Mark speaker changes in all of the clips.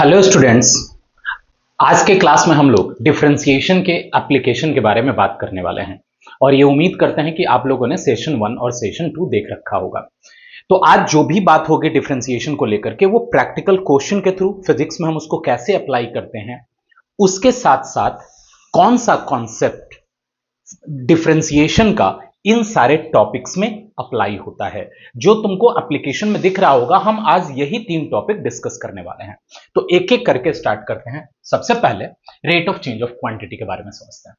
Speaker 1: Hello students. आज के class में हम लोग डिफरेंशिएशन के एप्लीकेशन के बारे में बात करने वाले हैं और ये उम्मीद करते हैं कि आप लोगों ने सेशन 1 और सेशन 2 देख रखा होगा। तो आज जो भी बात होगी डिफरेंशिएशन को लेकर के वो प्रैक्टिकल क्वेश्चन के थ्रू फिजिक्स में हम उसको कैसे अप्लाई करते हैं, उसके साथ साथ कौन सा कॉन्सेप्ट डिफरेंशिएशन का इन सारे टॉपिक्स में अप्लाई होता है जो तुमको एप्लीकेशन में दिख रहा होगा। हम आज यही 3 टॉपिक डिस्कस करने वाले हैं। तो एक एक करके स्टार्ट करते हैं। सबसे पहले rate of change of quantity के बारे में समझते हैं।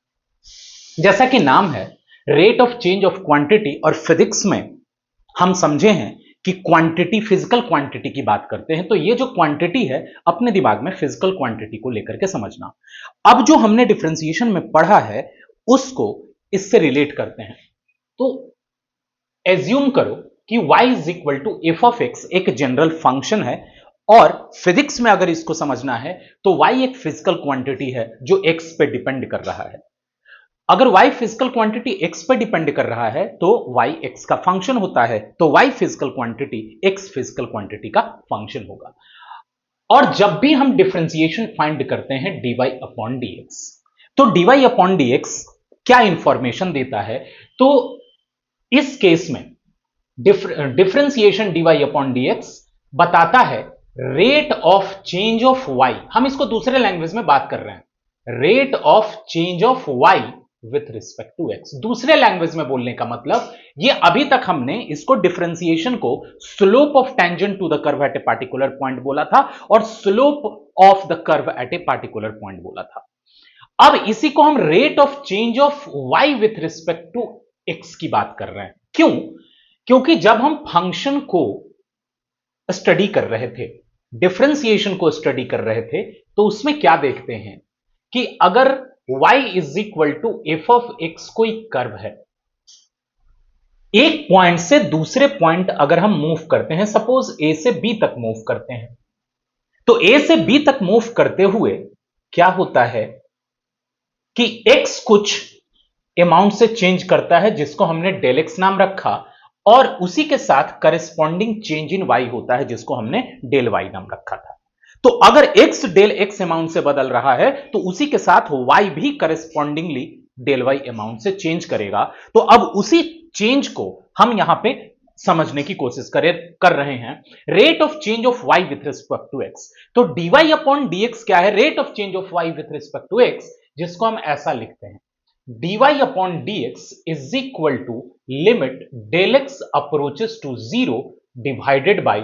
Speaker 1: जैसा कि नाम है rate of change of quantity, और फिजिक्स में हम समझे हैं कि क्वांटिटी फिजिकल क्वांटिटी की बात करते हैं, तो ये जो क्वांटिटी है अपने दिमाग में फिजिकल क्वांटिटी को लेकर के समझना। अब जो हमने डिफरेंशिएशन में पढ़ा है उसको इससे रिलेट करते हैं। तो एज्यूम करो कि y is equal to F of X एक जनरल फंक्शन है, और फिजिक्स में अगर इसको समझना है तो y एक फिजिकल क्वांटिटी है जो x पे डिपेंड कर रहा है। अगर y फिजिकल क्वांटिटी x पे डिपेंड कर रहा है तो y x का फंक्शन होता है, तो y physical quantity x physical quantity का फंक्शन होगा। और जब भी हम डिफरेंशिएशन फाइंड करते हैं dy अपॉन dx, तो dy अपॉन dx क्या इंफॉर्मेशन देता है? तो इस केस में डिफरेंशिएशन dy अपॉन dx बताता है rate of change of y। हम इसको दूसरे लैंग्वेज में बात कर रहे हैं, rate of change of y with respect to x। दूसरे लैंग्वेज में बोलने का मतलब ये अभी तक हमने इसको डिफरेंशिएशन को slope of tangent to the curve at a particular point बोला था और slope of the curve at a particular point बोला था। अब इसी को हम rate of change of y with respect to x की बात कर रहे हैं। क्यों? क्योंकि जब हम फंक्शन को स्टडी कर रहे थे, डिफरेंशिएशन को स्टडी कर रहे थे, तो उसमें क्या देखते हैं कि अगर y is equal to F of x कोई कर्व है, एक पॉइंट से दूसरे पॉइंट अगर हम मूव करते हैं, सपोज a से b तक मूव करते हैं, तो a से b तक मूव करते हुए क्या होता है कि x कुछ अमाउंट से चेंज करता है जिसको हमने डेल एक्स नाम रखा, और उसी के साथ करस्पॉन्डिंग चेंज इन y होता है जिसको हमने डेल y नाम रखा था। तो अगर x डेल x अमाउंट से बदल रहा है तो उसी के साथ y भी करस्पॉन्डिंगली डेल y अमाउंट से चेंज करेगा। तो अब उसी चेंज को हम यहां पे समझने की कोशिश कर रहे हैं, rate of change of y with respect to x। तो dy अपॉन dx क्या है? Rate of change of y with respect to x, जिसको हम ऐसा लिखते हैं dy upon dx is equal to limit del x approaches to 0 divided by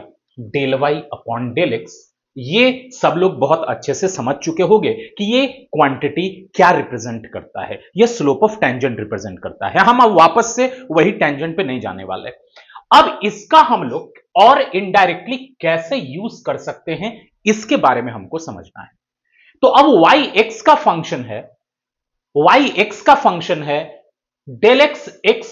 Speaker 1: del y upon del x। ये सब लोग बहुत अच्छे से समझ चुके होंगे कि ये क्वांटिटी क्या रिप्रेजेंट करता है। ये स्लोप ऑफ टेंजेंट रिप्रेजेंट करता है। हम अब वापस से वही टेंजेंट पे नहीं जाने वाले। अब इसका हम लोग और इनडायरेक्टली कैसे यूज कर सकते हैं इसके बारे में हमको समझना है। तो अब y x का फंक्शन है, y x का फंक्शन है, डेल x x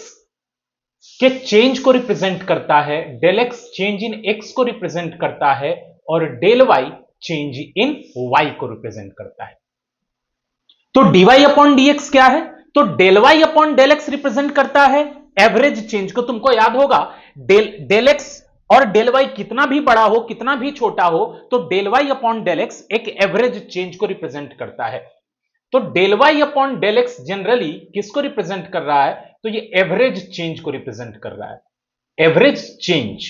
Speaker 1: के चेंज को रिप्रेजेंट करता है, del x change in x को रिप्रेजेंट करता है, और del y change in y को रिप्रेजेंट करता है। तो dy अपॉन dx क्या है? तो del y upon del x represent करता है एवरेज चेंज को। तुमको याद होगा डेल x और डेल y कितना भी बड़ा हो कितना भी छोटा हो, तो del y upon del x एक एवरेज चेंज को रिप्रेजेंट करता है। तो del y upon del x generally किसको रिप्रेजेंट कर रहा है? तो ये एवरेज चेंज को रिप्रेजेंट कर रहा है। Average change.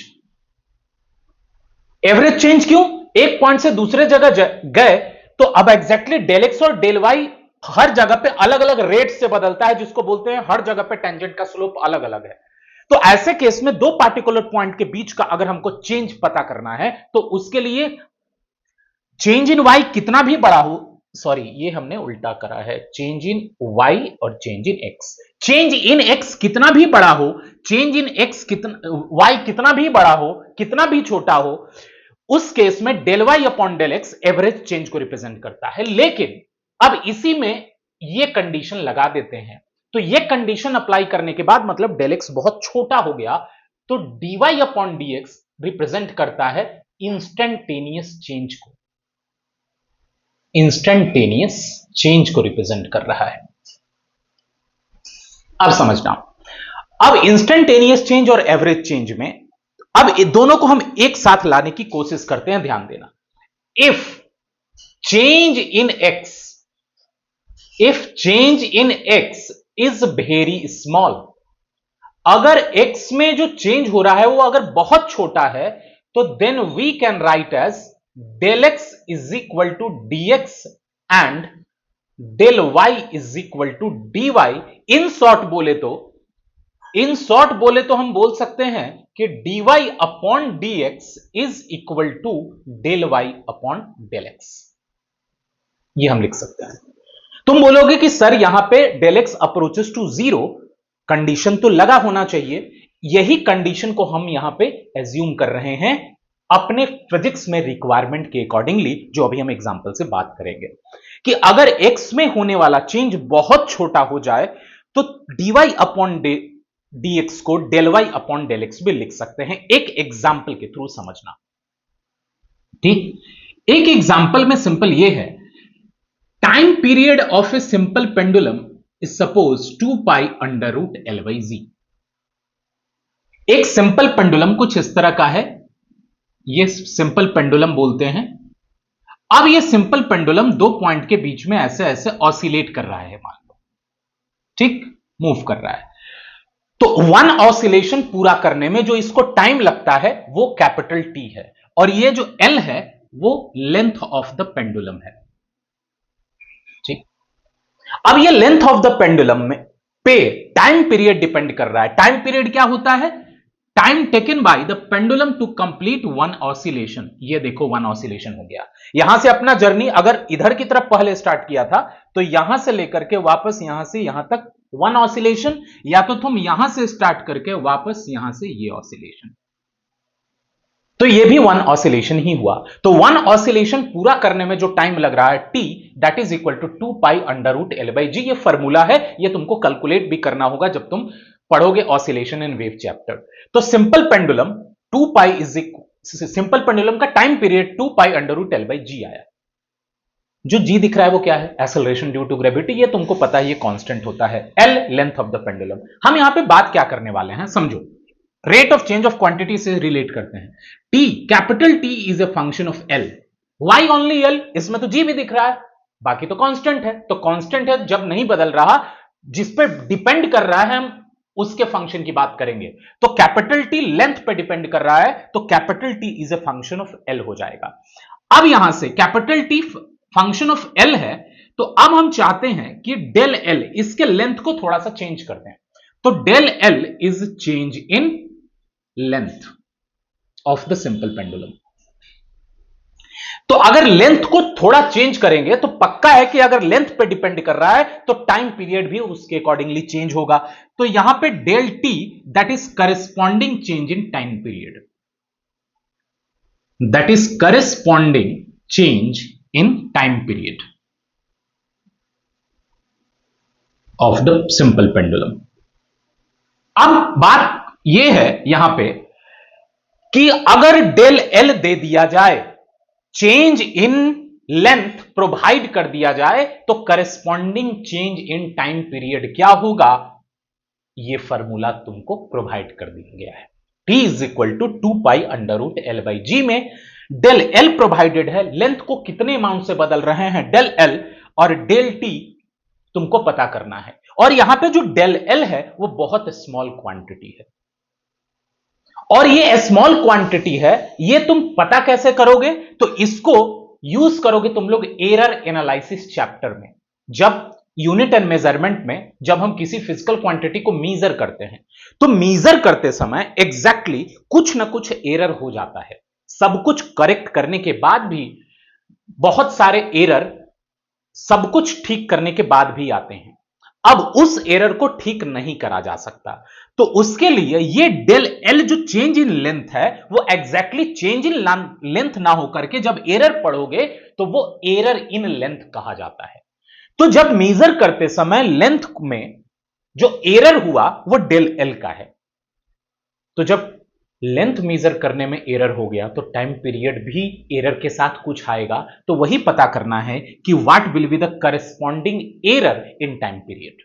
Speaker 1: एवरेज चेंज क्यों? एक पॉइंट से दूसरे जगह गए तो अब एग्जैक्टली डेल x और डेल y हर जगह पे अलग अलग रेट से बदलता है, जिसको बोलते हैं हर जगह पे टेंजेंट का स्लोप अलग अलग है। तो ऐसे केस में दो पार्टिकुलर पॉइंट के बीच का अगर हमको चेंज पता करना है तो उसके लिए चेंज इन y कितना भी बड़ा हो, सॉरी ये हमने उल्टा करा है, चेंज इन y और change in x। Change in x कितना भी बड़ा हो, चेंज इन x y कितना भी बड़ा हो कितना भी छोटा हो, उस केस में del y upon del x average change को रिप्रेजेंट करता है। लेकिन अब इसी में ये कंडीशन लगा देते हैं, तो ये कंडीशन अप्लाई करने के बाद मतलब डेल x बहुत छोटा हो गया, तो dy अपॉन dx रिप्रेजेंट करता है इंस्टेंटेनियस चेंज को, इंस्टेंटेनियस चेंज को रिप्रेजेंट कर रहा है। अब समझना, अब इंस्टेंटेनियस चेंज और एवरेज चेंज में अब दोनों को हम एक साथ लाने की कोशिश करते हैं। ध्यान देना, if change in x, if change in x is very small, अगर x में जो चेंज हो रहा है वो अगर बहुत छोटा है तो then we can write as del x is equal to dx and del y is equal to dy। In short बोले तो हम बोल सकते हैं कि dy upon dx is equal to del y upon del x। ये हम लिख सकते हैं। तुम बोलोगे कि सर यहां पे del x approaches to zero, condition तो लगा होना चाहिए। यही कंडीशन को हम यहां पे एज्यूम कर रहे हैं अपने फिजिक्स में रिक्वायरमेंट के अकॉर्डिंगली, जो अभी हम एग्जांपल से बात करेंगे कि अगर x में होने वाला चेंज बहुत छोटा हो जाए तो dy अपॉन dx को del y upon del x भी लिख सकते हैं। एक एग्जांपल के थ्रू समझना, ठीक। एक एग्जांपल में सिंपल ये है, time period of a simple pendulum is suppose 2 pi under root L by G. एक सिंपल पेंडुलम कुछ इस तरह का है, ये सिंपल पेंडुलम बोलते हैं। अब ये सिंपल पेंडुलम दो पॉइंट के बीच में ऐसे ऐसे ऑसिलेट कर रहा है, मान लो, ठीक, मूव कर रहा है। तो वन ऑसिलेशन पूरा करने में जो इसको टाइम लगता है वो कैपिटल टी है, और ये जो एल है वो लेंथ ऑफ द पेंडुलम है, ठीक। अब ये लेंथ ऑफ द पेंडुलम में पे टाइम पीरियड डिपेंड कर रहा है। टाइम पीरियड क्या होता है? Time taken by the pendulum to complete one oscillation. ये देखो वन ऑसिलेशन हो गया। यहां से अपना जर्नी अगर इधर की तरफ पहले स्टार्ट किया था तो यहां से लेकर के वापस यहां से यहां तक वन ऑसिलेशन, या तो तुम यहां से स्टार्ट करके वापस यहां से ये ऑसिलेशन, तो ये भी वन ऑसिलेशन ही हुआ। तो वन ऑसिलेशन पूरा करने में जो टाइम लग रहा है T, that is equal to 2 pi under root L by जी। ये फॉर्मूला है, ये तुमको कैलकुलेट भी करना होगा जब तुम पढ़ोगे ऑसिलेशन इन वेव चैप्टर। तो simple pendulum 2 pi is equal, simple pendulum का time period 2 pi under root L by G आया। जो जी दिख रहा है वो क्या है? Acceleration due to gravity. ये तुमको पता है, ये कांस्टेंट होता है। L length of the pendulum. हम यहां पे बात क्या करने वाले हैं समझो, rate of change of quantity से रिलेट करते हैं। T, capital T is a function of L, why only L. इसमें तो जी भी दिख रहा है, बाकी तो कांस्टेंट है। तो कांस्टेंट है जब नहीं बदल रहा, जिस पे डिपेंड कर रहा है हम उसके फंक्शन की बात करेंगे। तो कैपिटल टी लेंथ पे डिपेंड कर रहा है, तो capital T is a function of L हो जाएगा। अब यहां से capital T function of L है, तो अब हम चाहते हैं कि डेल एल, इसके लेंथ को थोड़ा सा चेंज करते हैं। तो del L is change in length of the simple pendulum. तो अगर लेंथ को थोड़ा चेंज करेंगे तो पक्का है कि अगर लेंथ पे डिपेंड कर रहा है तो टाइम पीरियड भी उसके अकॉर्डिंगली चेंज होगा। तो यहां पे del T that is corresponding change in time period, that is corresponding change in time period of the simple pendulum. अब बात यह है यहां पे कि अगर डेल एल दे दिया जाए, चेंज इन लेंथ प्रोवाइड कर दिया जाए, तो corresponding change in time period क्या होगा? यह फॉर्मूला तुमको प्रोवाइड कर दिया गया है। T is equal to 2 pi under root L by G में डेल एल प्रोवाइडेड है, लेंथ को कितने अमाउंट से बदल रहे हैं डेल एल, और डेल टी तुमको पता करना है। और यहां पे जो डेल एल है वो बहुत स्मॉल क्वांटिटी है, और ये स्मॉल क्वांटिटी है। ये तुम पता कैसे करोगे? तो इसको यूज करोगे तुम लोग एरर एनालिसिस चैप्टर में। जब यूनिट एंड मेजरमेंट में जब हम किसी फिजिकल क्वांटिटी को मीजर करते हैं, तो मीजर करते समय एग्जैक्टली कुछ ना कुछ एरर हो जाता है। सब कुछ करेक्ट करने के बाद भी बहुत सारे एरर सब कुछ ठीक करने के बाद भी आते हैं। अब उस एरर को ठीक नहीं करा जा सकता, तो उसके लिए ये डेल एल जो चेंज इन लेंथ है वो एग्जैक्टली चेंज इन लेंथ ना होकर के जब एरर पढ़ोगे तो वो एरर इन लेंथ कहा जाता है। तो जब मेजर करते समय लेंथ में जो एरर हुआ वो डेल एल का है। तो जब लेंथ मेजर करने में एरर हो गया तो टाइम पीरियड भी एरर के साथ कुछ आएगा। तो वही पता करना है कि what will be the corresponding error in time period.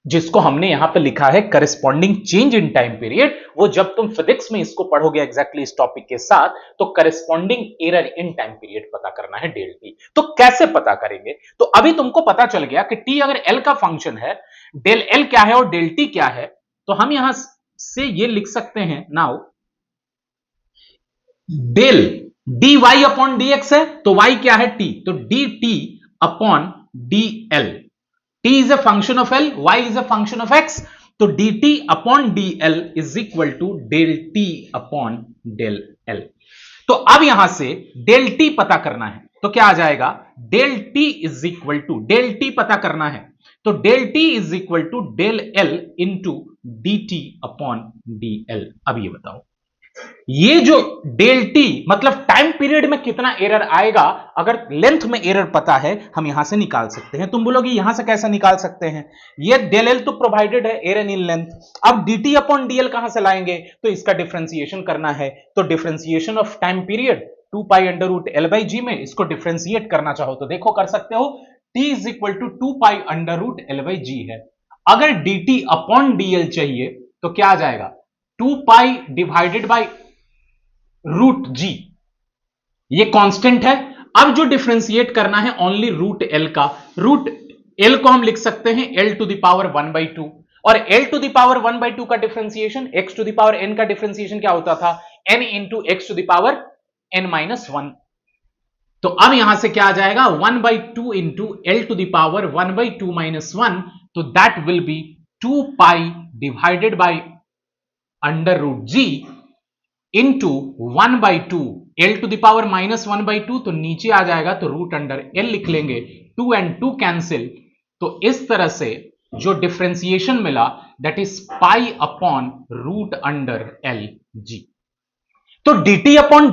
Speaker 1: जिसको हमने यहां पे लिखा है corresponding change in time period, वो जब तुम फिजिक्स में इसको पढ़ोगे एग्जैक्टली इस टॉपिक के साथ, तो corresponding error in time period पता करना है डेल टी। तो कैसे पता करेंगे? तो अभी तुमको पता चल गया कि टी अगर एल का फंक्शन है, डेल एल क्या है और डेल टी क्या है, तो हम यहां से ये लिख सकते हैं, now del D Y upon D X है, तो वाई क्या है? टी, तो D T upon D L. t is a function of L, y is a function of x, तो dt upon dl is equal to del t upon del l। तो अब यहां से डेल t पता करना है, तो क्या आ जाएगा? Del t is equal to, del t पता करना है तो del t is equal to del l into dt upon dl। अब ये बताओ, ये जो डेल टी मतलब टाइम पीरियड में कितना एरर आएगा, अगर लेंथ में एरर पता है हम यहां से निकाल सकते हैं। तुम बोलोगे यहां से कैसे निकाल सकते हैं? ये डेल एल तो प्रोवाइडेड है, एरर इन लेंथ। अब dt अपॉन dl कहां से लाएंगे? तो इसका डिफरेंशिएशन करना है, तो differentiation of time period 2 pi under root L by G में इसको डिफरेंशिएट करना चाहो तो देखो कर सकते हो, t is equal to 2 pi under root L by G है। अगर dt अपॉन dl चाहिए तो क्या आ जाएगा? 2 पाई डिवाइडेड बाई रूट जी, ये कांस्टेंट है। अब जो डिफरेंशिएट करना है ओनली रूट एल का, रूट एल को हम लिख सकते हैं एल टू द पावर 1/2, और एल टू द पावर 1/2 का differentiation X to the power N का डिफरेंशिएशन क्या होता था? N into X to the power N minus 1। तो अब यहां से क्या आ जाएगा? 1/2 into L to the power 1/2 minus 1, तो that will be 2 pi divided by under root G into 1/2 L to the power minus 1/2, तो नीचे आ जाएगा तो रूट अंडर एल लिख लेंगे, 2 and 2 कैंसिल। तो इस तरह से जो डिफरेंशिएशन मिला that is pi upon root under L G. तो dt अपॉन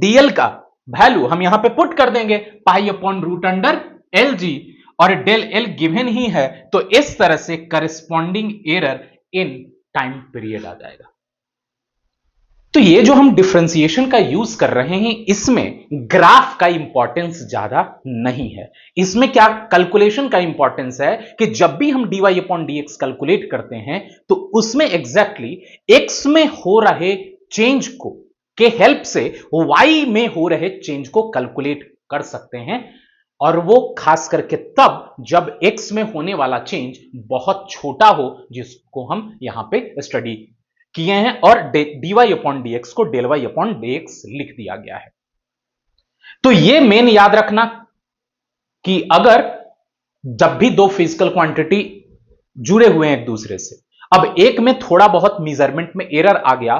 Speaker 1: dl का वैल्यू हम यहां पे पुट कर देंगे, pi upon root under L G, और डेल एल गिवन ही है, तो इस तरह से corresponding error in time period आ जाएगा। तो ये जो हम डिफरेंशिएशन का यूज कर रहे हैं, इसमें ग्राफ का इंपॉर्टेंस ज्यादा नहीं है। इसमें क्या कैलकुलेशन का इंपॉर्टेंस है कि जब भी हम dy अपॉन dx कैलकुलेट करते हैं तो उसमें एग्जैक्टली x में हो रहे चेंज को के हेल्प से y में हो रहे चेंज को कैलकुलेट कर सकते हैं, और वो खास करके तब जब x में होने वाला चेंज बहुत छोटा हो, जिसको हम यहां पे स्टडी किए हैं, और dy अपॉन dx को डेल y अपॉन dx लिख दिया गया है। तो ये मेन याद रखना कि अगर जब भी दो फिजिकल क्वांटिटी जुड़े हुए हैं एक दूसरे से, अब एक में थोड़ा बहुत मेजरमेंट में एरर आ गया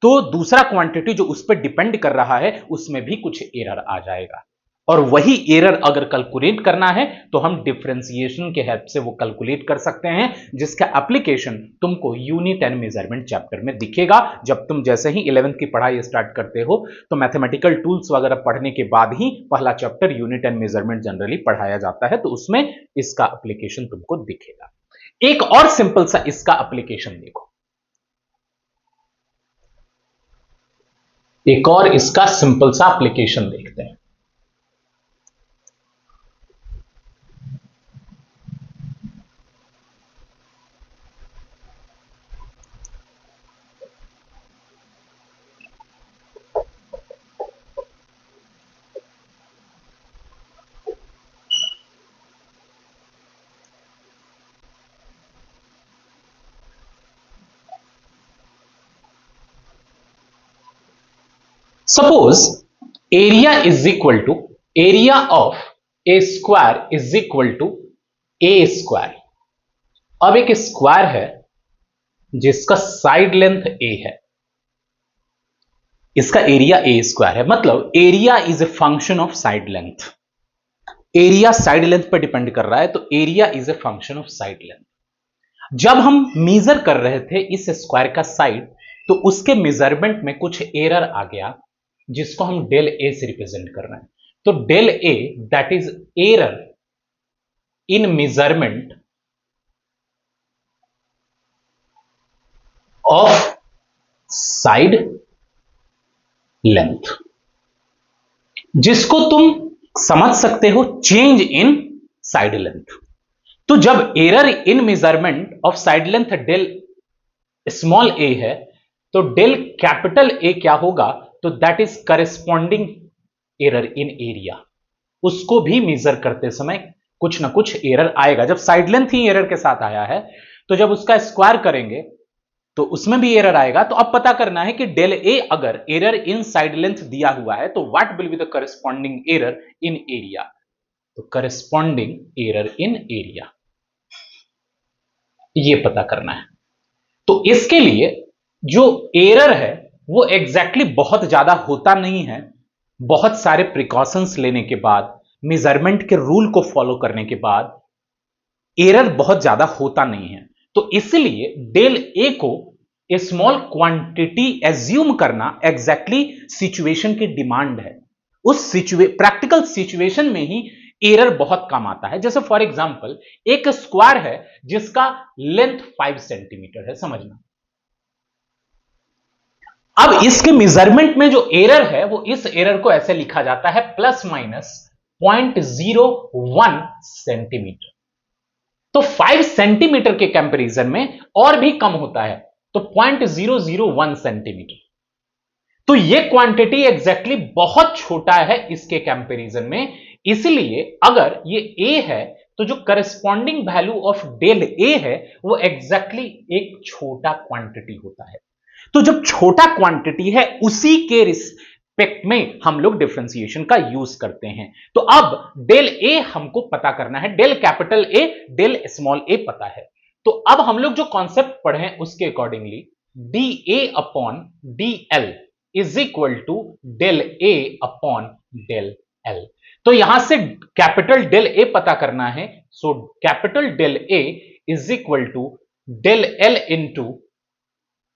Speaker 1: तो दूसरा क्वांटिटी जो उस पर डिपेंड कर रहा है उसमें भी कुछ एरर आ जाएगा, और वही एरर अगर कैलकुलेट करना है तो हम डिफरेंशिएशन के हेल्प से वो कैलकुलेट कर सकते हैं, जिसका एप्लीकेशन तुमको यूनिट एंड मेजरमेंट चैप्टर में दिखेगा। जब तुम जैसे ही 11th की पढ़ाई स्टार्ट करते हो तो मैथमेटिकल टूल्स वगैरह पढ़ने के बाद ही पहला chapter unit and measurement generally पढ़ाया जाता है, तो उसमें इसका एप्लीकेशन तुमको दिखेगा। एक और सिंपल सा इसका एप्लीकेशन देखो, एक और इसका सिंपल सा एप्लीकेशन देखते हैं। Suppose area is equal to area of a square is equal to a square। अब एक स्क्वायर है जिसका साइड लेंथ a है, इसका एरिया a स्क्वायर है, मतलब area is a function of side length. Area side length पर depend कर रहा है, तो area is a function of side length. जब हम मेजर कर रहे थे इस स्क्वायर का साइड, तो उसके मेजरमेंट में कुछ एरर आ गया जिसको हम डेल ए से रिप्रेजेंट कर रहे हैं। तो del A that is error in measurement of side length, जिसको तुम समझ सकते हो चेंज इन साइड लेंथ। तो जब error in measurement of side length del small A है, तो डेल कैपिटल ए क्या होगा, तो that is corresponding error in area. उसको भी मेजर करते समय कुछ ना कुछ एरर आएगा। जब साइड लेंथ ही एरर के साथ आया है, तो जब उसका स्क्वायर करेंगे तो उसमें भी एरर आएगा। तो अब पता करना है कि डेल ए अगर एरर इन साइड लेंथ दिया हुआ है, तो what will be the corresponding error in area. तो करेस्पॉन्डिंग एरर इन एरिया ये पता करना है। तो इसके लिए जो एरर है वो एग्जैक्टली बहुत ज्यादा होता नहीं है। बहुत सारे प्रिकॉशंस लेने के बाद, मेजरमेंट के रूल को फॉलो करने के बाद एरर बहुत ज्यादा होता नहीं है। तो इसलिए डेल ए को स्मॉल क्वांटिटी एज्यूम करना एग्जैक्टली सिचुएशन की डिमांड है। उस प्रैक्टिकल सिचुएशन में ही एरर बहुत कम आता है। जैसे फॉर एग्जांपल एक स्क्वायर है जिसका लेंथ 5 सेंटीमीटर है, समझना। अब इसके मेजरमेंट में जो एरर है वो इस एरर को ऐसे लिखा जाता है प्लस माइनस 0.01 सेंटीमीटर। तो 5 सेंटीमीटर के कंपैरिजन में और भी कम होता है, तो 0.001 सेंटीमीटर। तो ये क्वांटिटी एग्जैक्टली बहुत छोटा है इसके कंपैरिजन में। इसलिए अगर ये ए है, तो जो corresponding value of del A है वो एग्जैक्टली एक छोटा क्वांटिटी होता है। तो जब छोटा क्वांटिटी है उसी के रिस्पेक्ट में हम लोग डिफरेंशिएशन का यूज करते हैं। तो अब डेल ए हमको पता करना है, del capital A, del small A पता है। तो अब हम लोग जो कॉन्सेप्ट पढ़े हैं उसके accordingly D A upon D L is equal to del A upon del L. तो यहां से कैपिटल डेल ए पता करना है। So capital del A is equal to del L into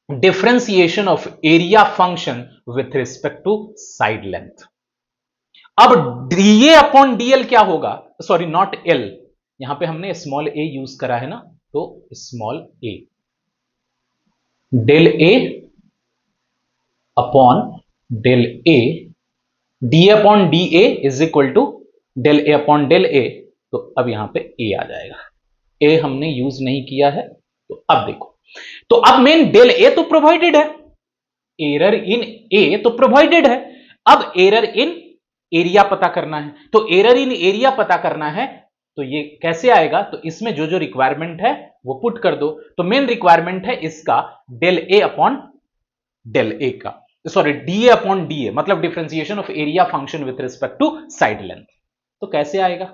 Speaker 1: differentiation of area function with respect to side length. अब DA upon DL क्या होगा, sorry naught L, यहां पे हमने स्मॉल ए यूज करा है ना, तो small A del A upon del A, D upon D A is equal to del A upon del A. तो अब यहां पे ए आ जाएगा, ए हमने यूज नहीं किया है। तो अब देखो, तो अब मेन डेल ए तो प्रोवाइडेड है, एरर इन ए तो प्रोवाइडेड है। अब एरर इन एरिया पता करना है। तो एरर इन एरिया पता करना है, तो ये कैसे आएगा, तो इसमें जो जो रिक्वायरमेंट है वो पुट कर दो। तो मेन रिक्वायरमेंट है इसका del A upon del A का, sorry D A upon D A, मतलब differentiation of area function with respect to side length. तो कैसे आएगा,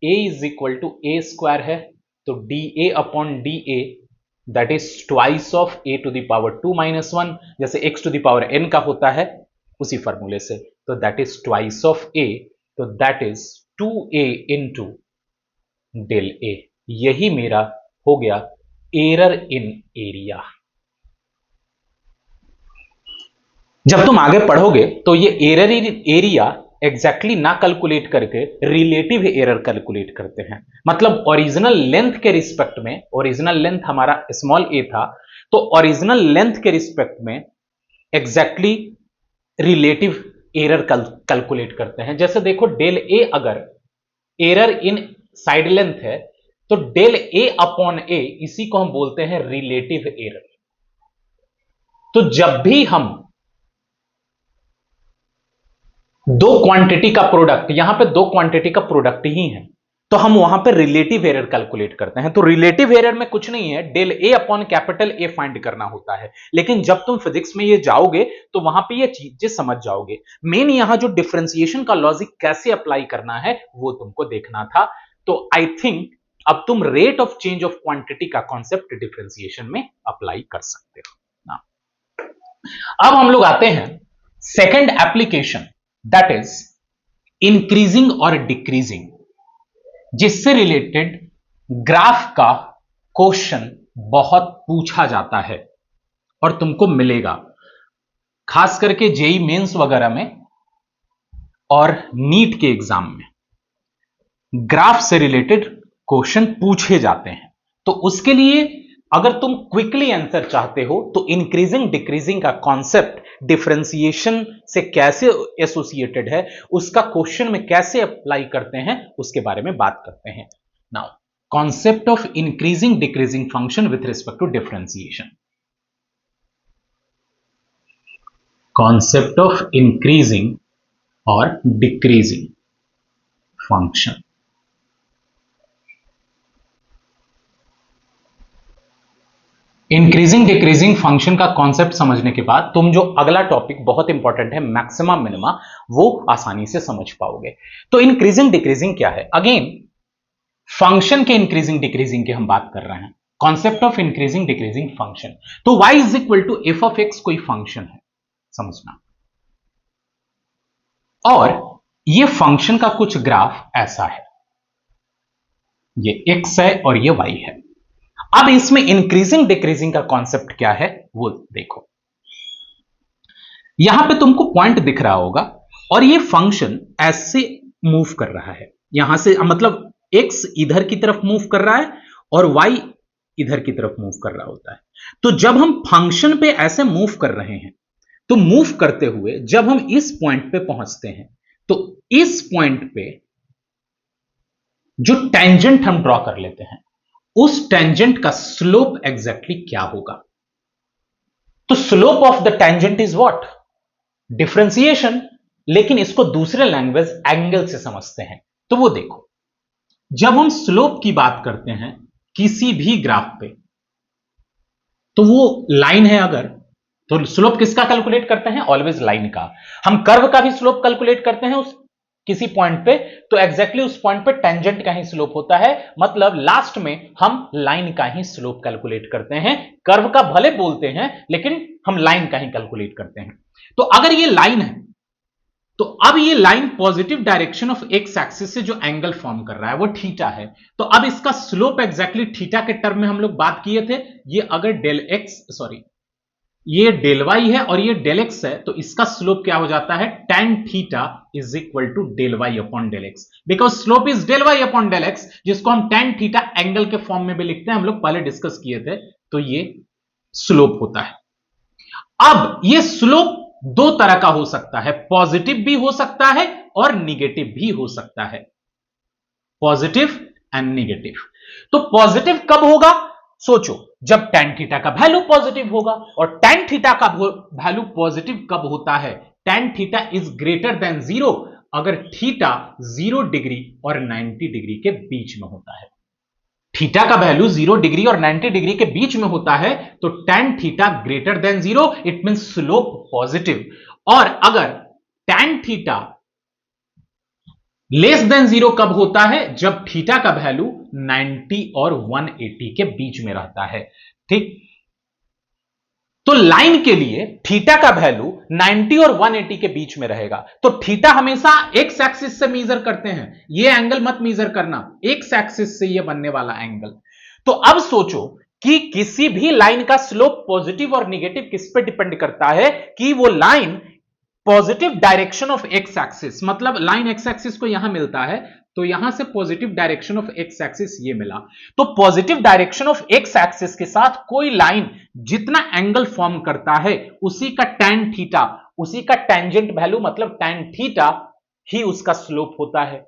Speaker 1: A is equal to A square है, तो D A upon D A that is twice of A to the power 2 - 1, जैसे X to the power N का होता है उसी फॉर्मूले से। तो दैट इज ट्वाइस ऑफ ए, तो that is 2a into del A. यही मेरा हो गया एरर इन एरिया। जब तुम आगे पढ़ोगे तो ये एरर इन एरिया एग्जैक्टली ना कैलकुलेट करके रिलेटिव एरर कैलकुलेट करते हैं। मतलब ओरिजिनल लेंथ के रिस्पेक्ट में, ओरिजिनल लेंथ हमारा स्मॉल ए था, तो ओरिजिनल लेंथ के रिस्पेक्ट में एग्जैक्टली रिलेटिव एरर कैलकुलेट करते हैं। जैसे देखो डेल ए अगर एरर इन साइड लेंथ है, तो डेल ए अपॉन ए, इसी को हम बोलते हैं रिलेटिव एरर। तो जब भी हम दो क्वांटिटी का प्रोडक्ट, यहां पे दो क्वांटिटी का प्रोडक्ट ही है, तो हम वहां पे रिलेटिव एरर कैलकुलेट करते हैं। तो रिलेटिव एरर में कुछ नहीं है, del A upon capital A find करना होता है। लेकिन जब तुम फिजिक्स में ये जाओगे तो वहां पे ये चीजें समझ जाओगे। मेन यहां जो डिफरेंशिएशन का लॉजिक कैसे अप्लाई करना है वो तुमको देखना था। तो आई थिंक अब तुम rate of change of quantity का कॉन्सेप्ट डिफरेंशिएशन में अप्लाई कर सकते हो ना। अब हम लोग आते हैं second application, that is increasing और डिक्रीजिंग, जिससे रिलेटेड ग्राफ का क्वेश्चन बहुत पूछा जाता है और तुमको मिलेगा, खास करके जेई मेंस वगैरह में और नीट के एग्जाम में ग्राफ से रिलेटेड क्वेश्चन पूछे जाते हैं। तो उसके लिए अगर तुम क्विकली आंसर चाहते हो तो इंक्रीजिंग डिक्रीजिंग का कॉन्सेप्ट डिफरेंशिएशन से कैसे एसोसिएटेड है, उसका क्वेश्चन में कैसे अप्लाई करते हैं, उसके बारे में बात करते हैं। Now concept of increasing decreasing function with respect to differentiation. Concept of increasing और decreasing function. Increasing decreasing function का कॉन्सेप्ट समझने के बाद तुम जो अगला टॉपिक बहुत इंपॉर्टेंट है मैक्सिमा मिनिमा, वो आसानी से समझ पाओगे। तो इंक्रीजिंग डिक्रीजिंग क्या है? अगेन फंक्शन के इंक्रीजिंग डिक्रीजिंग की हम बात कर रहे हैं, concept of increasing decreasing function. तो y is equal to F of x कोई फंक्शन है, समझना। और ये फंक्शन का कुछ ग्राफ ऐसा है, ये x है और ये y है। अब इसमें इंक्रीजिंग डिक्रीजिंग का कॉन्सेप्ट क्या है वो देखो। यहां पे तुमको पॉइंट दिख रहा होगा और ये फंक्शन ऐसे मूव कर रहा है, यहां से मतलब x इधर की तरफ मूव कर रहा है और y इधर की तरफ मूव कर रहा होता है। तो जब हम फंक्शन पे ऐसे मूव कर रहे हैं तो मूव करते हुए जब हम इस पॉइंट पे पहुंचते हैं तो इस पॉइंट पे जो टेंजेंट हम ड्रॉ कर लेते हैं उस टेंजेंट का स्लोप एग्जैक्टली क्या होगा? तो slope of the tangent is what? Differentiation. लेकिन इसको दूसरे लैंग्वेज एंगल से समझते हैं। तो वो देखो, जब हम स्लोप की बात करते हैं किसी भी ग्राफ पे तो वो लाइन है, अगर तो स्लोप किसका कैलकुलेट करते हैं? ऑलवेज लाइन का। हम कर्व का भी स्लोप कैलकुलेट करते हैं उस किसी पॉइंट पे, तो एग्जैक्टली उस पॉइंट पे टेंजेंट का ही स्लोप होता है, मतलब लास्ट में हम लाइन का ही स्लोप कैलकुलेट करते हैं। कर्व का भले बोलते हैं लेकिन हम लाइन का ही कैलकुलेट करते हैं। तो अगर ये लाइन है तो अब ये line positive direction of x axis से जो एंगल फॉर्म कर रहा है वो थीटा है। तो अब इसका स्लोप एग्जैक्टली थीटा के टर्म में हम लोग बात किए थे। ये अगर डेल एक्स सॉरी ये डेल वाई है और ये डेल एक्स है तो इसका स्लोप क्या हो जाता है? tan theta is equal to del Y upon del X, because slope is del Y upon del X, जिसको हम tan थीटा एंगल के फॉर्म में भी लिखते हैं, हम लोग पहले डिस्कस किए थे। तो ये स्लोप होता है। अब ये स्लोप दो तरह का हो सकता है, पॉजिटिव भी हो सकता है और निगेटिव भी हो सकता है, पॉजिटिव एंड निगेटिव। तो पॉजिटिव कब होगा? सोचो, जब tan थीटा का वैल्यू पॉजिटिव होगा। और tan थीटा का वैल्यू पॉजिटिव कब होता है? tan theta is greater than 0, अगर थीटा 0 डिग्री और 90 डिग्री के बीच में होता है। थीटा का वैल्यू 0 डिग्री और 90 डिग्री के बीच में होता है तो tan theta greater than 0, it mean slope positive. और अगर tan थीटा लेस देन 0 कब होता है? जब थीटा का वैल्यू 90 और 180 के बीच में रहता है। ठीक, तो लाइन के लिए थीटा का वैल्यू 90 और 180 के बीच में रहेगा। तो थीटा हमेशा एक्स एक्सिस से मेजर करते हैं, ये एंगल मत मेजर करना, एक्स एक्सिस से ये बनने वाला एंगल। तो अब सोचो कि किसी भी लाइन का स्लोप पॉजिटिव और निगेटिव किस पे डिपेंड करता है? कि वो line positive direction of x axis, मतलब लाइन एक्स एक्सिस को यहां मिलता है तो यहां से positive direction of x axis ये मिला। तो positive direction of x axis के साथ कोई लाइन जितना एंगल फॉर्म करता है उसी का tan थीटा, उसी का टेंजेंट वैल्यू मतलब tan थीटा ही उसका स्लोप होता है।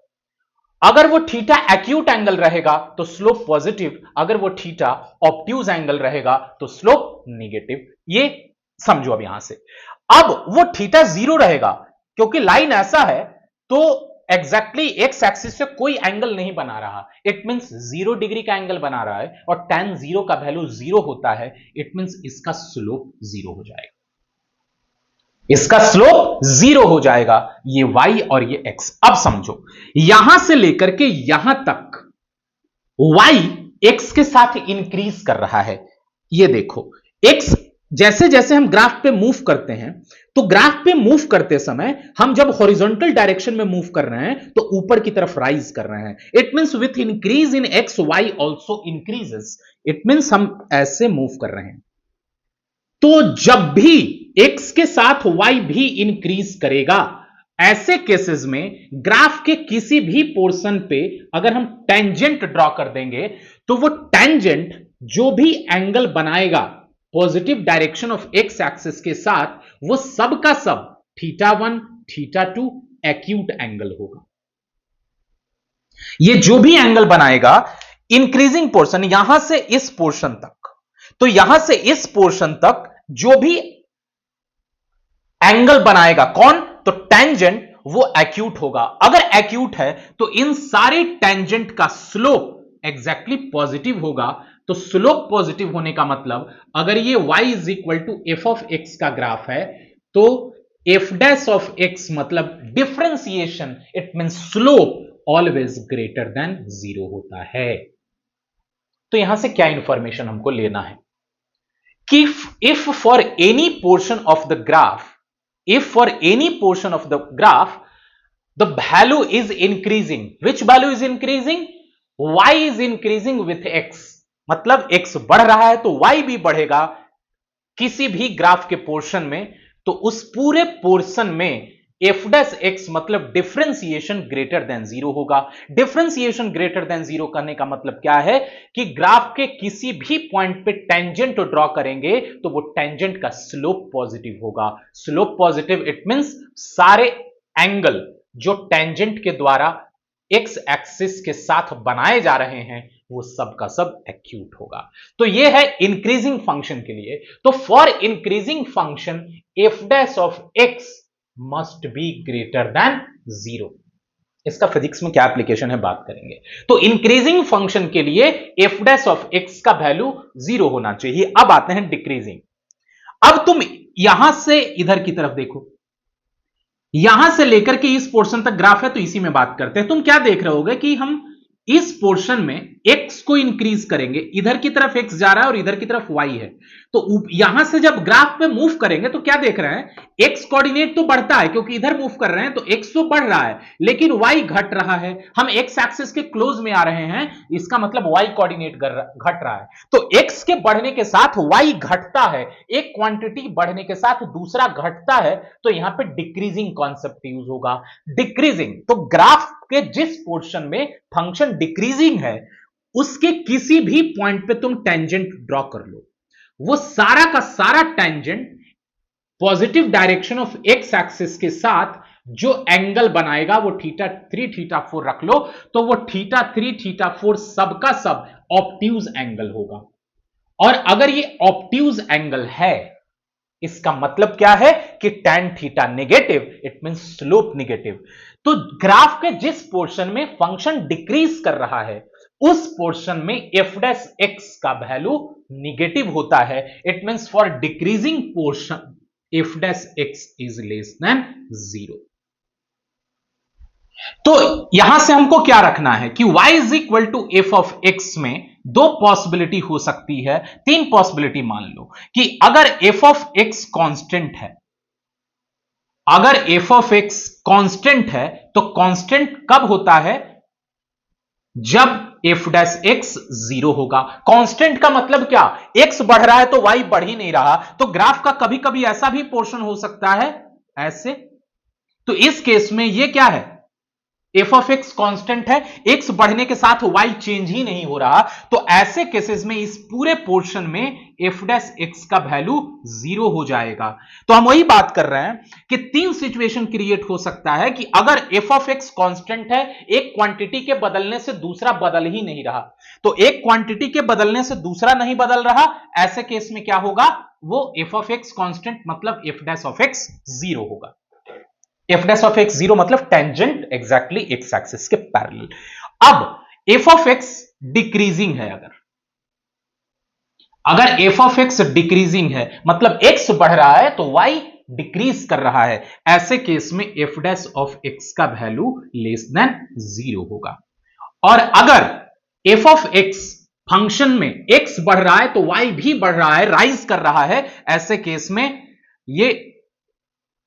Speaker 1: अगर वो थीटा एक्यूट एंगल रहेगा तो स्लोप पॉजिटिव, अगर वो थीटा ऑब्ट्यूज एंगल रहेगा तो स्लोप निगेटिव। ये समझो अब यहां से। अब वो थीटा 0 रहेगा क्योंकि लाइन ऐसा है तो एग्जैक्टली एक्स एक्सिस से कोई एंगल नहीं बना रहा, इट मींस 0 डिग्री का एंगल बना रहा है और tan 0 का वैल्यू 0 होता है, इट मींस इसका स्लोप 0 हो जाएगा, इसका स्लोप 0 हो जाएगा, ये y और ये x। अब समझो, यहां से लेकर के यहां तक y x के साथ इंक्रीज कर रहा है। ये देखो, x जैसे जैसे हम ग्राफ पे मूव करते हैं तो ग्राफ पे मूव करते समय हम जब हॉरिजॉन्टल डायरेक्शन में मूव कर रहे हैं तो ऊपर की तरफ राइज कर रहे हैं। It means with increase in X Y also increases, it means हम ऐसे मूव कर रहे हैं। तो जब भी x के साथ y भी इंक्रीज करेगा, ऐसे केसेस में ग्राफ के किसी भी पोर्शन पे अगर हम टेंजेंट ड्रॉ कर देंगे तो वो टेंजेंट जो भी एंगल बनाएगा positive direction of x axis के साथ, वो सब का सब θ1 θ2 एक्यूट एंगल होगा। ये जो भी एंगल बनाएगा इंक्रीजिंग पोर्शन यहां से इस पोर्शन तक, तो यहां से इस पोर्शन तक जो भी एंगल बनाएगा कौन, तो टेंजेंट, वो एक्यूट होगा। अगर एक्यूट है तो इन सारे टेंजेंट का स्लोप एग्जैक्टली पॉजिटिव होगा। तो स्लोप पॉजिटिव होने का मतलब, अगर ये y is equal to F of x का ग्राफ है, तो एफ डैश ऑफ एक्स मतलब differentiation, it mean slope always greater than 0 होता है। तो यहां से क्या इंफॉर्मेशन हमको लेना है कि if for any portion of the graph, if for any portion of the graph the value is increasing, which value is increasing, y is increasing with x, मतलब x बढ़ रहा है तो y भी बढ़ेगा किसी भी ग्राफ के पोर्शन में, तो उस पूरे पोर्शन में एफ डैश एक्स मतलब डिफरेंशिएशन ग्रेटर देन 0 होगा। डिफरेंशिएशन ग्रेटर देन 0 करने का मतलब क्या है कि ग्राफ के किसी भी पॉइंट पे टेंजेंट ड्रॉ करेंगे तो वो टेंजेंट का स्लोप पॉजिटिव होगा। स्लोप पॉजिटिव इट मींस सारे एंगल जो टेंजेंट के द्वारा एक्स एक्सिस के साथ बनाए जा रहे हैं वो सब का सब एक्यूट होगा। तो ये है इंक्रीजिंग फंक्शन के लिए। तो for increasing function F dash of x must be greater than 0। इसका फिजिक्स में क्या एप्लीकेशन है बात करेंगे। तो इंक्रीजिंग फंक्शन के लिए एफ डैश ऑफ एक्स का वैल्यू 0 होना चाहिए। अब आते हैं डिक्रीजिंग। अब तुम यहां से इधर की तरफ देखो, यहां से लेकर के इस पोर्शन तक ग्राफ है, तो इसी में बात करते हैं। तुम क्या देख रहे होगे कि हम इस पोर्शन में x को इंक्रीज करेंगे, इधर की तरफ x जा रहा है और इधर की तरफ y है, तो यहां से जब ग्राफ पे मूव करेंगे तो क्या देख रहे हैं, x कोऑर्डिनेट तो बढ़ता है क्योंकि इधर मूव कर रहे हैं तो x तो बढ़ रहा है, लेकिन y घट रहा है। हम x एक्सिस के क्लोज में आ रहे हैं, इसका मतलब y कोऑर्डिनेट घट रहा है। तो x के बढ़ने के साथ y घटता है, एक क्वांटिटी बढ़ने के साथ दूसरा घटता है, तो यहां पे डिक्रीजिंग कॉन्सेप्ट यूज होगा। डिक्रीजिंग, तो ग्राफ के जिस पोर्शन में फंक्शन डिक्रीजिंग है उसके किसी भी पॉइंट पे तुम टेंजेंट ड्रॉ कर लो, वो सारा का सारा tangent positive direction of x axis के साथ जो एंगल बनाएगा वो θ3 θ4 रख लो, तो वो θ3 θ4 सबका सब ऑब्ट्यूज एंगल होगा। और अगर ये ऑब्ट्यूज एंगल है, इसका मतलब क्या है कि tan theta negative, it means slope negative. तो ग्राफ के जिस पोर्शन में फंक्शन डिक्रीज कर रहा है उस पोर्शन में एफ डैश एक्स का वैल्यू निगेटिव होता है। It means for decreasing portion F dash x is less than 0। तो यहां से हमको क्या रखना है कि y is equal to F of x में दो पॉसिबिलिटी हो सकती है, तीन पॉसिबिलिटी मान लो कि अगर एफ ऑफ एक्स कांस्टेंट है, अगर एफ ऑफ एक्स कांस्टेंट है तो कांस्टेंट कब होता है, जब एफ डैश एक्स 0 होगा। कांस्टेंट का मतलब क्या, एक्स बढ़ रहा है तो y बढ़ ही नहीं रहा, तो ग्राफ का कभी कभी ऐसा भी पोर्शन हो सकता है ऐसे। तो इस केस में ये क्या है, एफ ऑफ एक्स कांस्टेंट है, एक्स बढ़ने के साथ y चेंज ही नहीं हो रहा, तो ऐसे केसेस में इस पूरे पोर्शन में एफ डैश एक्स का वैल्यू 0 हो जाएगा। तो हम वही बात कर रहे हैं कि तीन सिचुएशन क्रिएट हो सकता है कि अगर एफ ऑफ एक्स कांस्टेंट है, एक क्वांटिटी के बदलने से दूसरा बदल ही नहीं रहा, तो एक क्वांटिटी के बदलने से दूसरा नहीं बदल रहा, ऐसे केस में क्या होगा, वो एफ ऑफ एक्स कांस्टेंट मतलब एफ डैश ऑफ एक्स 0 होगा। एफ डैश ऑफ एक्स 0 मतलब टेंजेंट एग्जैक्टली एक्स एक्सिस के पैरेलल। अब एफ ऑफ एक्स डिक्रीजिंग है, अगर एफ ऑफ एक्स डिक्रीजिंग है मतलब एक्स बढ़ रहा है तो y डिक्रीज कर रहा है, ऐसे केस में एफ डैश ऑफ एक्स का वैल्यू लेस देन 0 होगा। और अगर एफ ऑफ एक्स फंक्शन में एक्स बढ़ रहा है तो y भी बढ़ रहा है, राइज कर रहा है, ऐसे केस में ये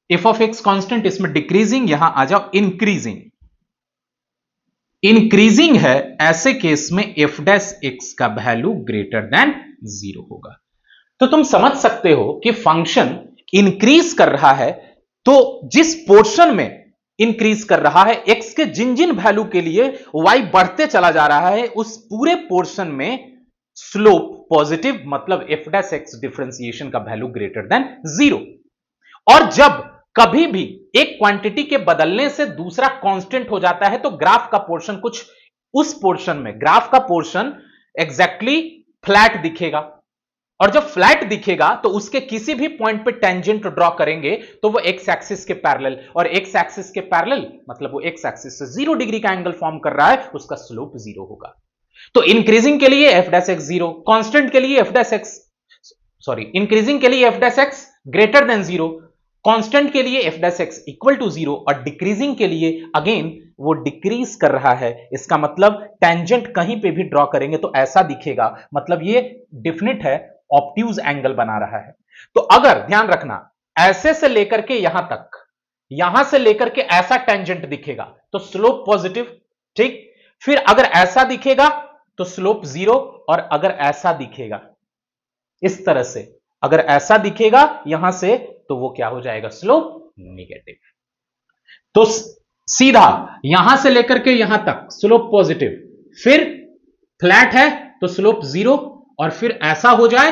Speaker 1: एफ ऑफ एक्स कांस्टेंट, इसमें डिक्रीजिंग, यहां आ जाओ इंक्रीजिंग, इंक्रीजिंग है, ऐसे केस में एफ डैश एक्स का वैल्यू ग्रेटर देन 0 होगा। तो तुम समझ सकते हो कि फंक्शन इंक्रीज कर रहा है, तो जिस पोर्शन में इंक्रीज कर रहा है, एक्स के जिन जिन वैल्यू के लिए y बढ़ते चला जा रहा है, उस पूरे पोर्शन में स्लोप पॉजिटिव मतलब एफ डैश एक्स डिफरेंशिएशन का वैल्यू ग्रेटर देन 0। और जब कभी भी एक क्वांटिटी के बदलने से दूसरा कांस्टेंट हो जाता है तो ग्राफ का पोर्शन कुछ उस पोर्शन में ग्राफ का पोर्शन एग्जैक्टली फ्लैट दिखेगा, और जब फ्लैट दिखेगा तो उसके किसी भी पॉइंट पे टेंजेंट ड्रॉ करेंगे तो वो एक्स एक्सिस के पैरेलल, और एक्स एक्सिस के पैरेलल मतलब वो एक्स एक्सिस से 0 डिग्री का एंगल फॉर्म कर रहा है, उसका स्लोप 0 होगा। तो इंक्रीजिंग के लिए एफ डैश एक्स 0, कांस्टेंट के लिए f dash x, sorry increasing के लिए f dash x greater than 0, constant के लिए f dash x equal to 0, और डिक्रीजिंग के लिए अगेन वो डिक्रीज कर रहा है, इसका मतलब टेंजेंट कहीं पे भी ड्रॉ करेंगे तो ऐसा दिखेगा, मतलब ये डेफिनेट है ऑब्ट्यूज एंगल बना रहा है। तो अगर ध्यान रखना ऐसे से लेकर के यहां तक, यहां से लेकर के ऐसा टेंजेंट दिखेगा तो स्लोप पॉजिटिव, ठीक। फिर अगर ऐसा दिखेगा तो स्लोप 0, और अगर ऐसा दिखेगा इस तरह से, अगर ऐसा दिखेगा यहां से तो वो क्या हो जाएगा, स्लोप नेगेटिव। तो सीधा यहां से लेकर के यहां तक स्लोप पॉजिटिव, फिर फ्लैट है तो स्लोप 0, और फिर ऐसा हो जाए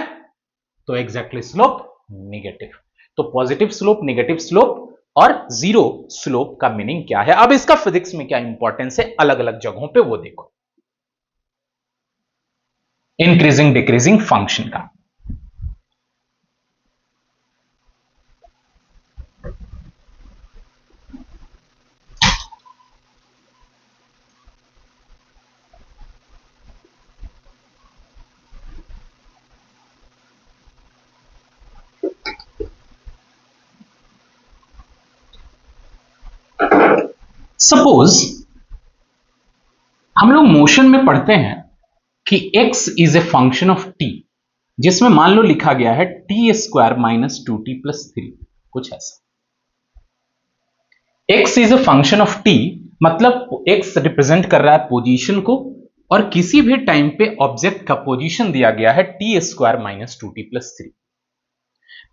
Speaker 1: तो एग्जैक्टली स्लोप नेगेटिव। तो पॉजिटिव स्लोप, नेगेटिव स्लोप और 0 स्लोप का मीनिंग क्या है। अब इसका फिजिक्स में क्या इंपॉर्टेंस है अलग अलग जगहों पे वो देखो। इंक्रीजिंग डिक्रीजिंग फंक्शन का सपोज हम लोग मोशन में पढ़ते हैं कि x is a function of t, जिसमें मान लो लिखा गया है T square minus 2t plus 3, कुछ ऐसा। x is a function of t मतलब x रिप्रेजेंट कर रहा है पोजीशन को, और किसी भी टाइम पे ऑब्जेक्ट का पोजीशन दिया गया है T square minus 2t plus 3।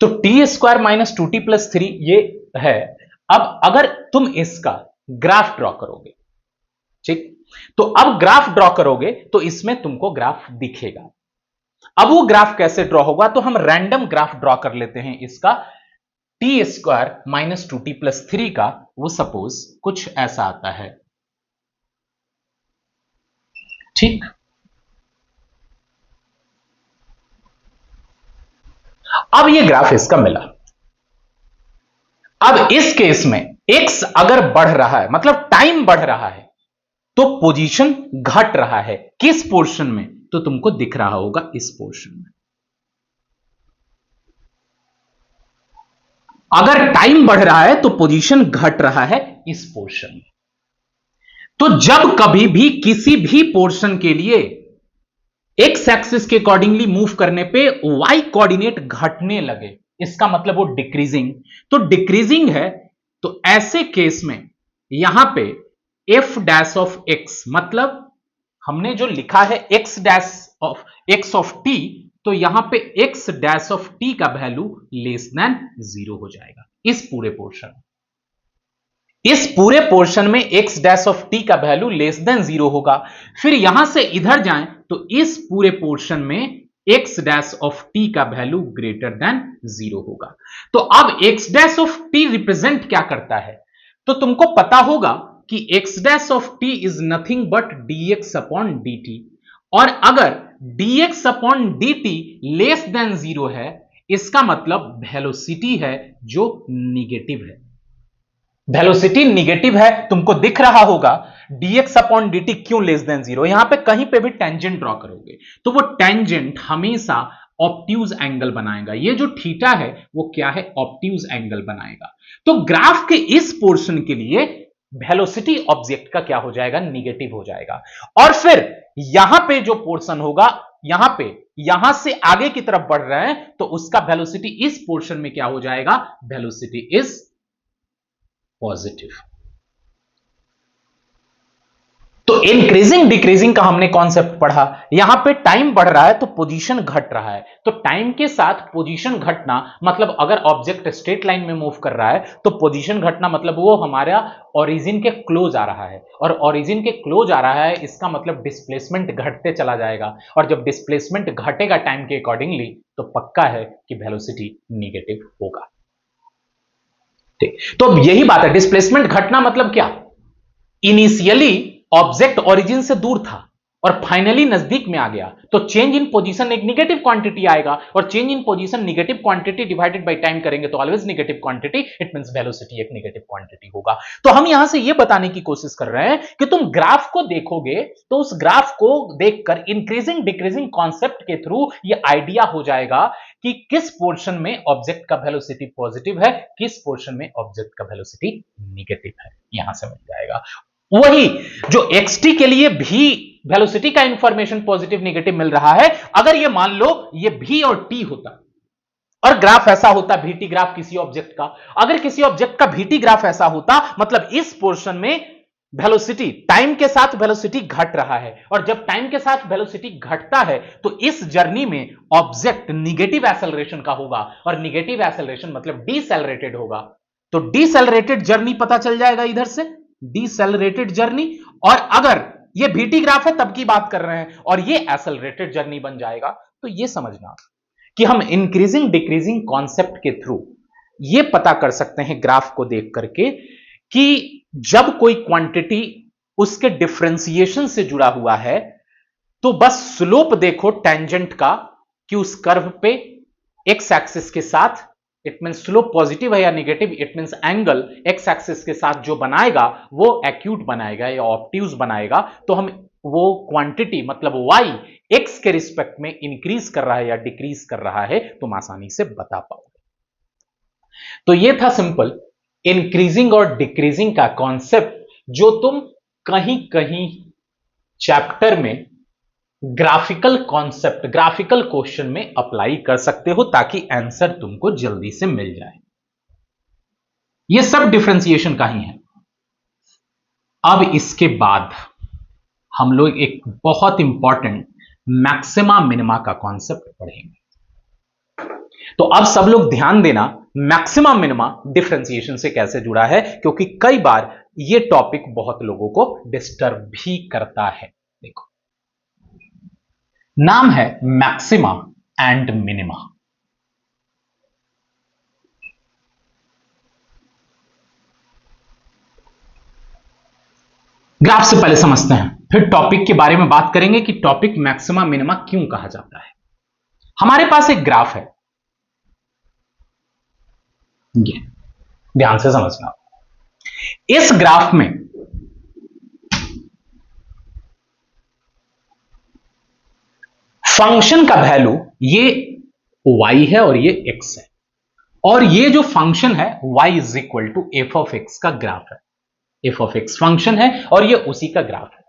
Speaker 1: तो T square minus 2t plus 3 ये है। अब अगर तुम इसका ग्राफ ड्रॉ करोगे, ठीक, तो अब ग्राफ ड्रॉ करोगे तो इसमें तुमको ग्राफ दिखेगा। अब वो ग्राफ कैसे ड्रॉ होगा, तो हम रैंडम ग्राफ ड्रॉ कर लेते हैं इसका T square minus 2t plus 3 का। वो सपोज कुछ ऐसा आता है, ठीक। अब ये ग्राफ इसका मिला। अब इस केस में x अगर बढ़ रहा है मतलब टाइम बढ़ रहा है तो पोजीशन घट रहा है, किस पोर्शन में, तो तुमको दिख रहा होगा इस पोर्शन में। अगर टाइम बढ़ रहा है तो पोजीशन घट रहा है इस पोर्शन में। तो जब कभी भी किसी भी पोर्शन के लिए एक्स एक्सिस के अकॉर्डिंगली मूव करने पे वाई कोऑर्डिनेट घटने लगे, इसका मतलब वो डिक्रीजिंग। तो डिक्रीजिंग है तो ऐसे केस में यहां पे एफ डैश ऑफ एक्स, मतलब हमने जो लिखा है x dash of x of T, तो यहां पे एक्स डैश ऑफ टी का वैल्यू लेस देन 0 हो जाएगा इस पूरे पोर्शन में। इस पूरे पोर्शन में एक्स डैश ऑफ टी का वैल्यू लेस देन 0 होगा। फिर यहां से इधर जाएं तो इस पूरे पोर्शन में एक्स डैश ऑफ टी का वैल्यू ग्रेटर देन 0 होगा। तो अब x dash of T represent क्या करता है, तो तुमको पता होगा कि x dash of T is nothing but dx upon dt, और अगर dx upon dt less than 0 है, इसका मतलब वेलोसिटी है जो निगेटिव है। वेलोसिटी निगेटिव है, तुमको दिख रहा होगा dx अपॉन dt क्यों लेस देन 0। यहां पे कहीं पे भी टेंजेंट ड्रॉ करोगे तो वो टेंजेंट हमेशा ऑब्ट्यूज एंगल बनाएगा। ये जो थीटा है वो क्या है, ऑब्ट्यूज एंगल बनाएगा। तो ग्राफ के इस पोर्शन के लिए वेलोसिटी ऑब्जेक्ट का क्या हो जाएगा, निगेटिव हो जाएगा। और फिर यहां पे जो पोर्शन होगा, यहां पे यहां से आगे की तरफ बढ़ रहे हैं तो उसका वेलोसिटी इस पोर्शन में क्या हो जाएगा, वेलोसिटी इज पॉजिटिव। तो इंक्रीजिंग डिक्रीजिंग का हमने कॉन्सेप्ट पढ़ा। यहां पे टाइम बढ़ रहा है तो पोजीशन घट रहा है, तो टाइम के साथ पोजीशन घटना मतलब अगर ऑब्जेक्ट स्ट्रेट लाइन में मूव कर रहा है तो पोजीशन घटना मतलब वो हमारा ओरिजिन के क्लोज आ रहा है, और ओरिजिन के क्लोज आ रहा है इसका मतलब डिस्प्लेसमेंट घटते चला जाएगा, और जब डिस्प्लेसमेंट घटेगा टाइम के अकॉर्डिंगली तो पक्का है कि वेलोसिटी निगेटिव होगा। ठीक, तो यही बात है, डिस्प्लेसमेंट घटना मतलब क्या, इनिशियली ऑब्जेक्ट ओरिजिन से दूर था और फाइनली नजदीक में आ गया, तो चेंज इन पोजीशन एक निगेटिव क्वांटिटी आएगा, और change in position negative quantity divided by time करेंगे तो always negative quantity, it means velocity एक निगेटिव क्वांटिटी होगा। तो हम यहां से यह बताने की कोशिश कर रहे हैं कि तुम ग्राफ को देखोगे तो उस ग्राफ को देखकर इंक्रीजिंग डिक्रीजिंग कॉन्सेप्ट के थ्रू यह आइडिया हो जाएगा कि किस पोर्शन में ऑब्जेक्ट का वेलोसिटी पॉजिटिव है, किस पोर्शन में ऑब्जेक्ट का वेलोसिटी नेगेटिव है, यहां से मिल जाएगा। वही जो xt के लिए भी वेलोसिटी का इंफॉर्मेशन पॉजिटिव नेगेटिव मिल रहा है, अगर ये मान लो ये v और t होता और ग्राफ ऐसा होता vt ग्राफ किसी ऑब्जेक्ट का, अगर किसी ऑब्जेक्ट का vt ग्राफ ऐसा होता, मतलब इस पोर्शन में वेलोसिटी टाइम के साथ वेलोसिटी घट रहा है, और जब टाइम के साथ वेलोसिटी घटता है तो इस जर्नी में ऑब्जेक्ट निगेटिव एक्सेलरेशन का होगा, और निगेटिव एक्सेलरेशन मतलब डीसेलरेटेड होगा। तो डीसेलरेटेड जर्नी पता चल जाएगा इधर से, डीसेलरेटेड जर्नी। और अगर ये vt ग्राफ है तब की बात कर रहे हैं, और ये एक्सेलरेटेड जर्नी बन जाएगा। तो ये समझना कि हम इंक्रीजिंग डिक्रीजिंग कॉन्सेप्ट के थ्रू ये पता कर सकते हैं ग्राफ को देख करके कि जब कोई क्वांटिटी उसके डिफरेंशिएशन से जुड़ा हुआ है तो बस स्लोप देखो टेंजेंट का कि उस कर्व पे एक्स एक्सिस के साथ, इट मींस स्लोप पॉजिटिव है या negative, it means angle x axis के साथ जो बनाएगा वो एक्यूट बनाएगा या ऑब्ट्यूज बनाएगा। तो हम वो क्वांटिटी मतलब y x के रिस्पेक्ट में इंक्रीज कर रहा है या डिक्रीज कर रहा है तुम आसानी से बता पाओगे। तो ये था सिंपल इंक्रीजिंग और डिक्रीजिंग का कॉन्सेप्ट, जो तुम कहीं कहीं चैप्टर में ग्राफिकल कॉन्सेप्ट ग्राफिकल क्वेश्चन में अप्लाई कर सकते हो ताकि आंसर तुमको जल्दी से मिल जाए। यह सब डिफरेंशिएशन का ही है। अब इसके बाद हम लोग एक बहुत इंपॉर्टेंट मैक्सिमा मिनिमा का कॉन्सेप्ट पढ़ेंगे। तो अब सब लोग ध्यान देना, मैक्सिमा मिनिमा डिफरेंशिएशन से कैसे जुड़ा है, क्योंकि कई बार यह टॉपिक बहुत लोगों को डिस्टर्ब भी करता है। देखो, नाम है मैक्सिमा एंड मिनिमा। ग्राफ से पहले समझते हैं, फिर टॉपिक के बारे में बात करेंगे कि टॉपिक मैक्सिमा मिनिमा क्यों कहा जाता है। हमारे पास एक ग्राफ है, ये ध्यान से समझना। इस ग्राफ में फंक्शन का वैल्यू ये y है और ये x है, और ये जो फंक्शन है y is equal to F of x का ग्राफ है। एफ ऑफ एक्स फंक्शन है और ये उसी का ग्राफ है।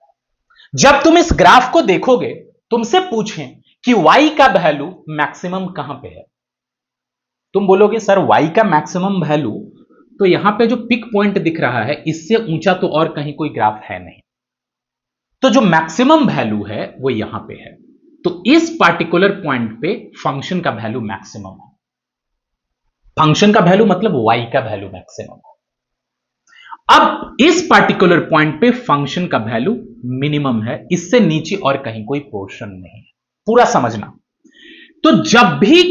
Speaker 1: जब तुम इस ग्राफ को देखोगे, तुमसे पूछें कि y का वैल्यू मैक्सिमम कहां पे है, तुम बोलोगे सर y का मैक्सिमम वैल्यू तो यहां पे जो पिक पॉइंट दिख रहा है इससे ऊंचा तो और कहीं कोई ग्राफ है नहीं, तो जो मैक्सिमम वैल्यू है वो यहां पे है। तो इस पार्टिकुलर पॉइंट पे फंक्शन का वैल्यू मैक्सिमम है। फंक्शन का वैल्यू मतलब y का वैल्यू मैक्सिमम है। अब इस पार्टिकुलर पॉइंट पे फंक्शन का वैल्यू मिनिमम है, इससे नीचे और कहीं कोई पोर्शन नहीं है। पूरा समझना। तो जब भी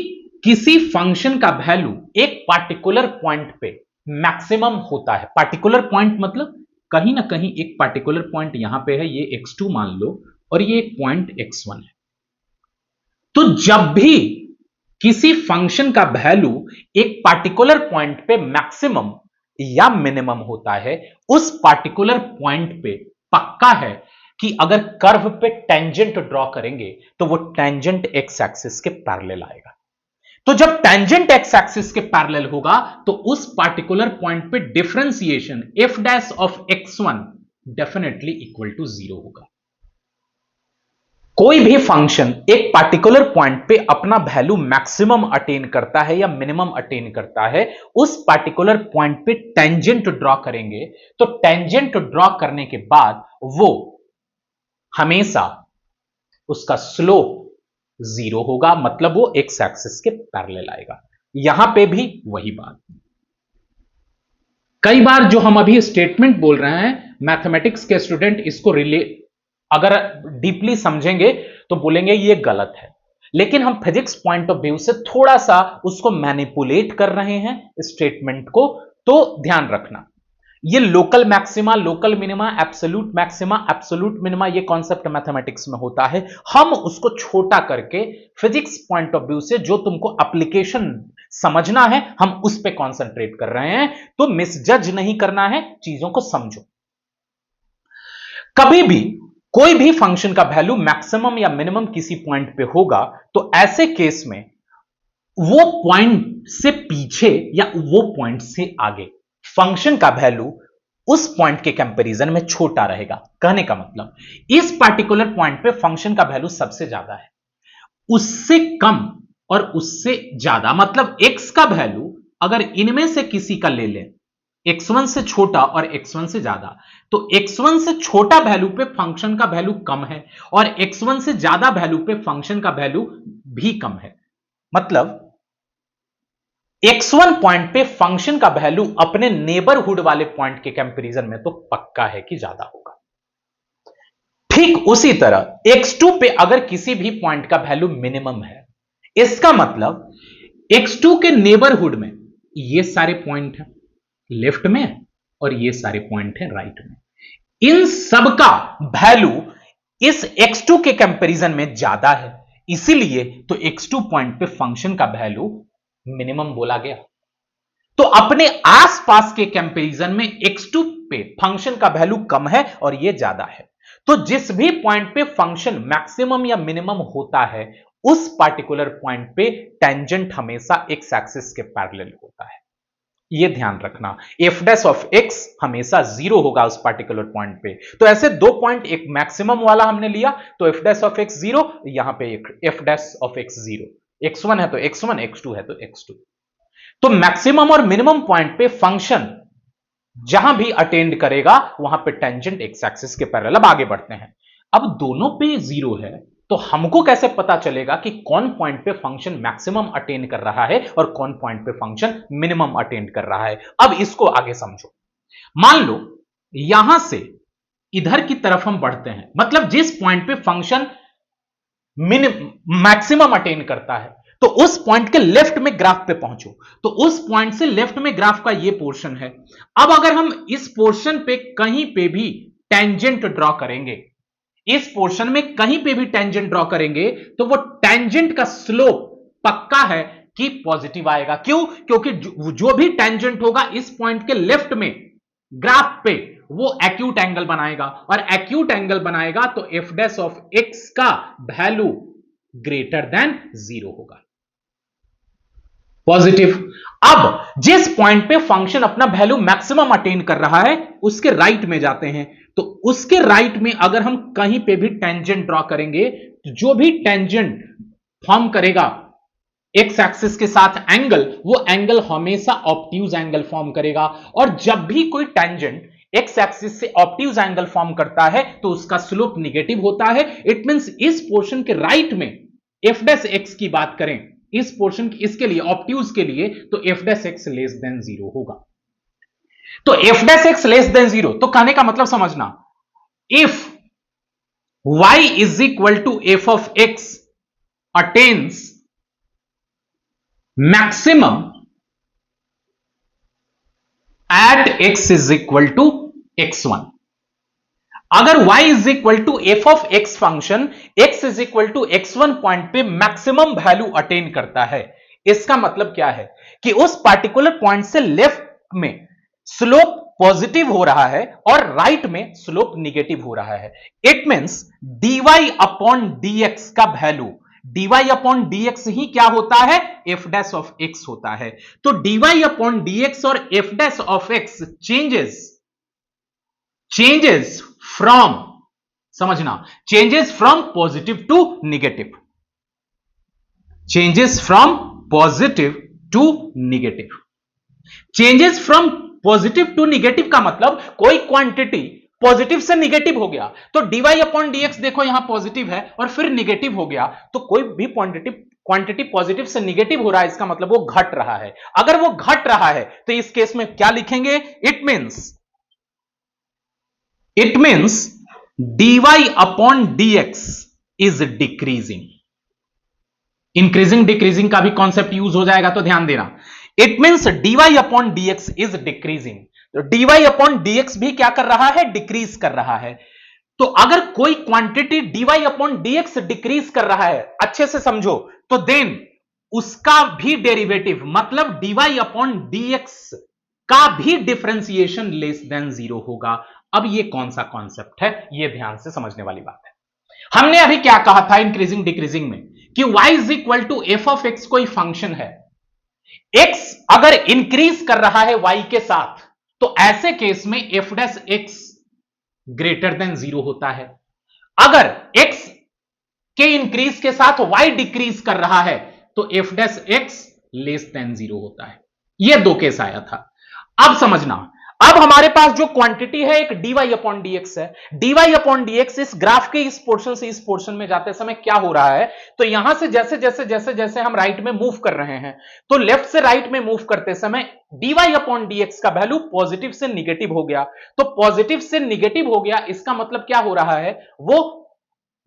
Speaker 1: किसी फंक्शन का वैल्यू एक पार्टिकुलर पॉइंट पे मैक्सिमम होता है, पार्टिकुलर पॉइंट मतलब कहीं ना कहीं एक पार्टिकुलर पॉइंट यहां पे है, ये x2 मान लो और ये एक पॉइंट x1 है। तो जब भी किसी फंक्शन का वैल्यू एक पार्टिकुलर पॉइंट पे मैक्सिमम या मिनिमम होता है, उस पार्टिकुलर पॉइंट पे पक्का है कि अगर कर्व पे टेंजेंट ड्रॉ करेंगे तो वो टेंजेंट एक्स एक्सिस के पैरेलल आएगा। तो जब टेंजेंट एक्स एक्सिस के पैरेलल होगा तो उस पार्टिकुलर पॉइंट पे differentiation f dash of x1 definitely equal to 0 होगा। कोई भी फंक्शन एक पार्टिकुलर पॉइंट पे अपना वैल्यू मैक्सिमम अटेन करता है या मिनिमम अटेन करता है, उस पार्टिकुलर पॉइंट पे टेंजेंट ड्रॉ करेंगे, तो टेंजेंट ड्रॉ करने के बाद वो हमेशा उसका स्लोप 0 होगा, मतलब वो एक्स एक्सिस के पैरेलल आएगा। यहां पे भी वही बात। कई बार जो हम अभी स्टेटमेंट बोल रहे हैं, मैथमेटिक्स के स्टूडेंट इसको अगर डीपली समझेंगे तो बोलेंगे ये गलत है, लेकिन हम फिजिक्स पॉइंट ऑफ व्यू से थोड़ा सा उसको मैनिपुलेट कर रहे हैं स्टेटमेंट को, तो ध्यान रखना। ये local maxima, local minima, absolute maxima, absolute minima, ये कॉन्सेप्ट मैथमेटिक्स में होता है। हम उसको छोटा करके फिजिक्स पॉइंट ऑफ व्यू से जो तुमको एप्लीकेशन समझना है, हम उस पे कंसंट्रेट कर रहे हैं। तो मिसजज नहीं करना है, चीजों को समझो। कभी भी कोई भी फंक्शन का वैल्यू मैक्सिमम या मिनिमम किसी पॉइंट पे होगा, तो ऐसे केस में वो पॉइंट से पीछे या वो पॉइंट से आगे फंक्शन का वैल्यू उस पॉइंट के कंपैरिजन में छोटा रहेगा। कहने का मतलब इस पर्टिकुलर पॉइंट पे फंक्शन का वैल्यू सबसे ज्यादा है, उससे कम और उससे ज्यादा, मतलब x का वैल्यू अगर इनमें से किसी का ले लें, x1 से छोटा और x1 से ज्यादा, तो x1 से छोटा वैल्यू पे फंक्शन का वैल्यू कम है और x1 से ज्यादा वैल्यू पे फंक्शन का वैल्यू भी कम है। मतलब x1 पॉइंट पे फंक्शन का वैल्यू अपने नेबरहुड वाले पॉइंट के कंपैरिजन में तो पक्का है कि ज्यादा होगा। ठीक उसी तरह x2 पे अगर किसी भी पॉइंट का वैल्यू मिनिमम है, इसका मतलब x2 के नेबरहुड में ये सारे पॉइंट हैं लेफ्ट में और ये सारे पॉइंट हैं राइट में, इन सब का वैल्यू इस x2 के कंपैरिजन में ज्यादा है, इसीलिए तो x2 पॉइंट पे फंक्शन का वैल्यू मिनिमम बोला गया। तो अपने आसपास के कंपैरिजन में x2 पे फंक्शन का वैल्यू कम है और ये ज्यादा है। तो जिस भी पॉइंट पे फंक्शन मैक्सिमम या मिनिमम होता है, उस पार्टिकुलर पॉइंट पे टेंजेंट हमेशा x एक्सिस के पैरेलल होता है। ये ध्यान रखना, f डैश ऑफ x हमेशा 0 होगा उस पार्टिकुलर पॉइंट पे। तो ऐसे दो पॉइंट, एक मैक्सिमम वाला हमने लिया तो f डैश ऑफ x 0, यहां पे f dash of x 0, x1 है तो x1, x2 है तो x2। तो मैक्सिमम और मिनिमम पॉइंट पे फंक्शन जहां भी अटेंड करेगा वहां पे टेंजेंट x एक्सिस के पैरेलल। अब आगे बढ़ते हैं। अब दोनों पे 0 है तो हमको कैसे पता चलेगा कि कौन पॉइंट पे फंक्शन मैक्सिमम अटेंड कर रहा है और कौन पॉइंट पे फंक्शन मिनिमम अटेंड कर रहा है। अब इसको आगे समझो। मान लो यहां से इधर की तरफ हम बढ़ते हैं, मतलब जिस पॉइंट पे फंक्शन मैक्सिमम अटेंड करता है, तो उस पॉइंट के लेफ्ट में ग्राफ पे पहुंचो, तो उस पॉइंट से लेफ्ट में ग्राफ का ये पोर्शन है। अब अगर हम इस पोर्शन पे कहीं पे भी टेंजेंट ड्रॉ करेंगे, इस पोर्शन में कहीं पे भी टेंजेंट ड्रॉ करेंगे, तो वो टेंजेंट का स्लोप पक्का है कि पॉजिटिव आएगा। क्यों? क्योंकि जो भी टेंजेंट होगा इस पॉइंट के लेफ्ट में ग्राफ पे, वो एक्यूट एंगल बनाएगा, और एक्यूट एंगल बनाएगा तो f डैश ऑफ x का वैल्यू ग्रेटर देन 0 होगा, पॉजिटिव। अब जिस पॉइंट पे फंक्शन अपना वैल्यू मैक्सिमम अटेन कर रहा है उसके राइट में जाते हैं, तो उसके राइट में अगर हम कहीं पे भी टेंजेंट ड्रॉ करेंगे, तो जो भी टेंजेंट फॉर्म करेगा एक्स एक्सिस के साथ एंगल, वो एंगल हमेशा ऑब्ट्यूज एंगल फॉर्म करेगा। और जब भी कोई टेंजेंट एक्स एक्सिस से ऑब्ट्यूज एंगल फॉर्म करता है तो उसका स्लोप निगेटिव होता है। इट मींस इस पोर्शन के राइट में एफ डैश एक्स की बात करें, इस पोर्शन इसके लिए ऑब्ट्यूज के लिए, तो f dash x less than 0 होगा। तो f dash x less than 0, तो कहने का मतलब समझना, if y is equal to F of x attains maximum at x is equal to x1, अगर y is equal to F of x function x is equal to x1 point पे maximum value attain करता है, इसका मतलब क्या है कि उस पार्टिकुलर पॉइंट से लेफ्ट में स्लोप पॉजिटिव हो रहा है और राइट में स्लोप निगेटिव हो रहा है। It means dy upon dx का वैल्यू, dy अपॉन dx ही क्या होता है, f डैश ऑफ x होता है। तो dy अपॉन dx और f dash of x changes from, समझना, changes from positive to negative, changes from positive to negative. Changes from positive to negative का मतलब कोई क्वांटिटी पॉजिटिव से निगेटिव हो गया, तो dy अपॉन dx देखो यहां पॉजिटिव है और फिर निगेटिव हो गया, तो कोई भी क्वांटिटी पॉजिटिव से निगेटिव हो रहा है, इसका मतलब वो घट रहा है। अगर वो घट रहा है तो इस केस में क्या लिखेंगे, it means dy upon dx is decreasing. Increasing decreasing का भी कॉन्सेप्ट यूज हो जाएगा, तो ध्यान देना। It means dy upon dx is decreasing. तो dy अपॉन dx भी क्या कर रहा है, डिक्रीज कर रहा है। तो अगर कोई quantity dy upon dx decrease कर रहा है, अच्छे से समझो, तो देन उसका भी डेरिवेटिव मतलब dy अपॉन dx का भी डिफरेंशिएशन लेस देन 0 होगा। अब ये कौन सा कॉन्सेप्ट है, ये ध्यान से समझने वाली बात है। हमने अभी क्या कहा था इंक्रीजिंग डिक्रीजिंग में कि y is equal to F of x कोई फंक्शन है, x अगर इंक्रीज कर रहा है y के साथ तो ऐसे केस में F dash x greater than 0 होता है। अगर x के इंक्रीज के साथ y डिक्रीज कर रहा है तो f dash x less than 0 होता है। यह दो केस आया था। अब समझना, अब हमारे पास जो क्वांटिटी है एक dy अपॉन dx है। dy अपॉन dx इस ग्राफ के इस पोर्शन से इस पोर्शन में जाते समय क्या हो रहा है, तो यहां से जैसे जैसे जैसे जैसे हम राइट में मूव कर रहे हैं तो लेफ्ट से राइट में मूव करते समय dy अपॉन dx का वैल्यू पॉजिटिव से निगेटिव हो गया। तो पॉजिटिव से निगेटिव हो गया, इसका मतलब क्या हो रहा है, वो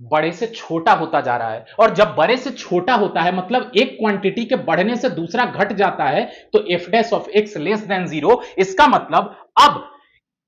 Speaker 1: बड़े से छोटा होता जा रहा है। और जब बड़े से छोटा होता है मतलब एक क्वांटिटी के बढ़ने से दूसरा घट जाता है, तो f dash of x less than 0, इसका मतलब अब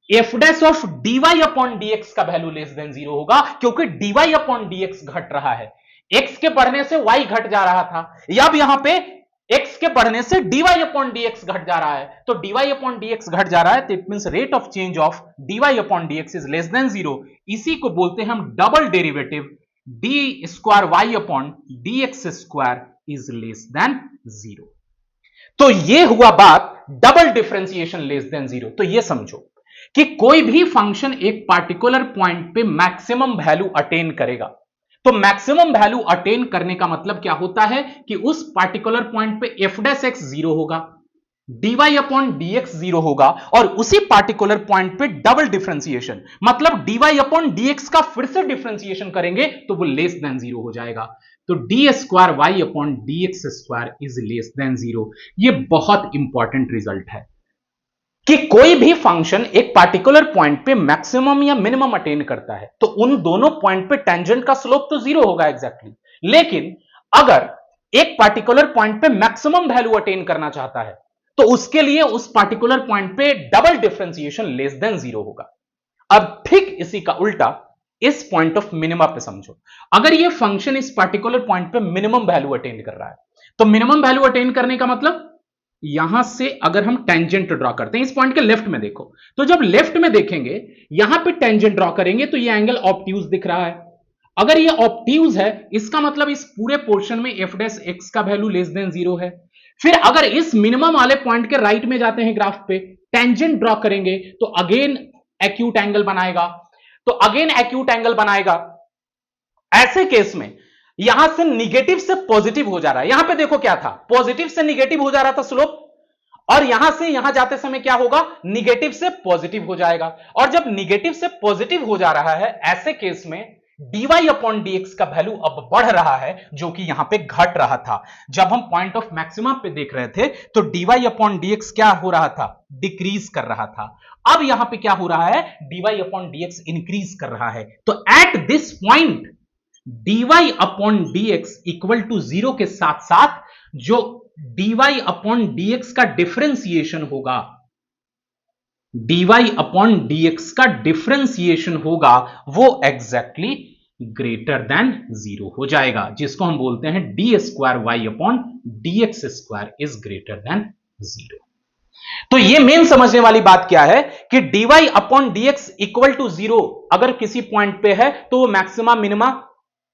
Speaker 1: F dash of dy upon dx का वैल्यू लेस देन 0 होगा, क्योंकि dy अपॉन dx घट रहा है। x के बढ़ने से y घट जा रहा था, या अब यहां पे x के बढ़ने से dy अपॉन dx घट जा रहा है। तो dy अपॉन dx घट जा रहा है, तो it means rate of change of dy upon dx is less than 0। इसी को बोलते हैं हम double derivative D square y upon dx square is less than 0। तो ये हुआ बात डबल डिफरेंशिएशन लेस देन 0। तो ये समझो कि कोई भी फंक्शन एक पार्टिकुलर पॉइंट पे मैक्सिमम वैल्यू अटेन करेगा। तो मैक्सिमम वैल्यू अटेन करने का मतलब क्या होता है कि उस पार्टिकुलर पॉइंट पे एफ डैश एक्स 0 होगा, dy अपॉन dx 0 होगा, और उसी पार्टिकुलर पॉइंट पे डबल डिफरेंशिएशन मतलब dy अपॉन dx का फिर से डिफरेंशिएशन करेंगे तो वो लेस देन 0 हो जाएगा। तो d square y upon dx square is less than 0। ये बहुत इंपॉर्टेंट रिजल्ट है कि कोई भी फंक्शन एक पार्टिकुलर पॉइंट पे मैक्सिमम या मिनिमम अटेन करता है तो उन दोनों पॉइंट पे टेंजेंट का स्लोप तो 0 होगा एग्जैक्टली, लेकिन अगर एक पार्टिकुलर पॉइंट पे मैक्सिमम वैल्यू अटेन करना चाहता है तो उसके लिए उस पार्टिकुलर पॉइंट पे डबल डिफरेंशिएशन लेस देन 0 होगा। अब ठीक इसी का उल्टा इस पॉइंट ऑफ मिनिमा पे समझो, अगर ये फंक्शन इस पार्टिकुलर पॉइंट पे मिनिमम वैल्यू अटेन कर रहा है तो मिनिमम वैल्यू अटेन करने का मतलब यहां से अगर हम टेंजेंट ड्रॉ करते हैं इस पॉइंट के लेफ्ट में देखो, तो जब लेफ्ट में देखेंगे यहां पे टेंजेंट ड्रॉ करेंगे तो ये एंगल ऑब्ट्यूज दिख रहा है। अगर ये ऑब्ट्यूज है इसका मतलब इस पूरे पोर्शन में एफ डैश एक्स का वैल्यू लेस देन 0 है। फिर अगर इस मिनिमम वाले पॉइंट के राइट में जाते हैं ग्राफ पे, टेंजेंट ड्रॉ करेंगे तो अगेन एक्यूट एंगल बनाएगा, ऐसे केस में यहां से निगेटिव से पॉजिटिव हो जा रहा है। यहां पे देखो क्या था, पॉजिटिव से निगेटिव हो जा रहा था स्लोप, और यहां से यहां जाते समय क्या होगा, निगेटिव से पॉजिटिव हो जाएगा। और जब निगेटिव से पॉजिटिव हो जा रहा है ऐसे केस में dy अपॉन dx का वैल्यू अब बढ़ रहा है, जो कि यहां पे घट रहा था। जब हम पॉइंट ऑफ मैक्सिमम पे देख रहे थे तो dy अपॉन dx क्या हो रहा था, डिक्रीज कर रहा था। अब यहां पे क्या हो रहा है, dy अपॉन dx इंक्रीज कर रहा है। तो at this point dy upon dx equal to 0 के साथ साथ जो dy अपॉन dx का डिफरेंशिएशन होगा, dy अपॉन dx का डिफरेंशिएशन होगा वो एग्जैक्टली ग्रेटर देन 0 हो जाएगा, जिसको हम बोलते हैं D square y upon dx square is greater than 0। तो ये मेन समझने वाली बात क्या है कि dy upon dx equal to 0 अगर किसी पॉइंट पे है तो वो मैक्सिमा मिनिमा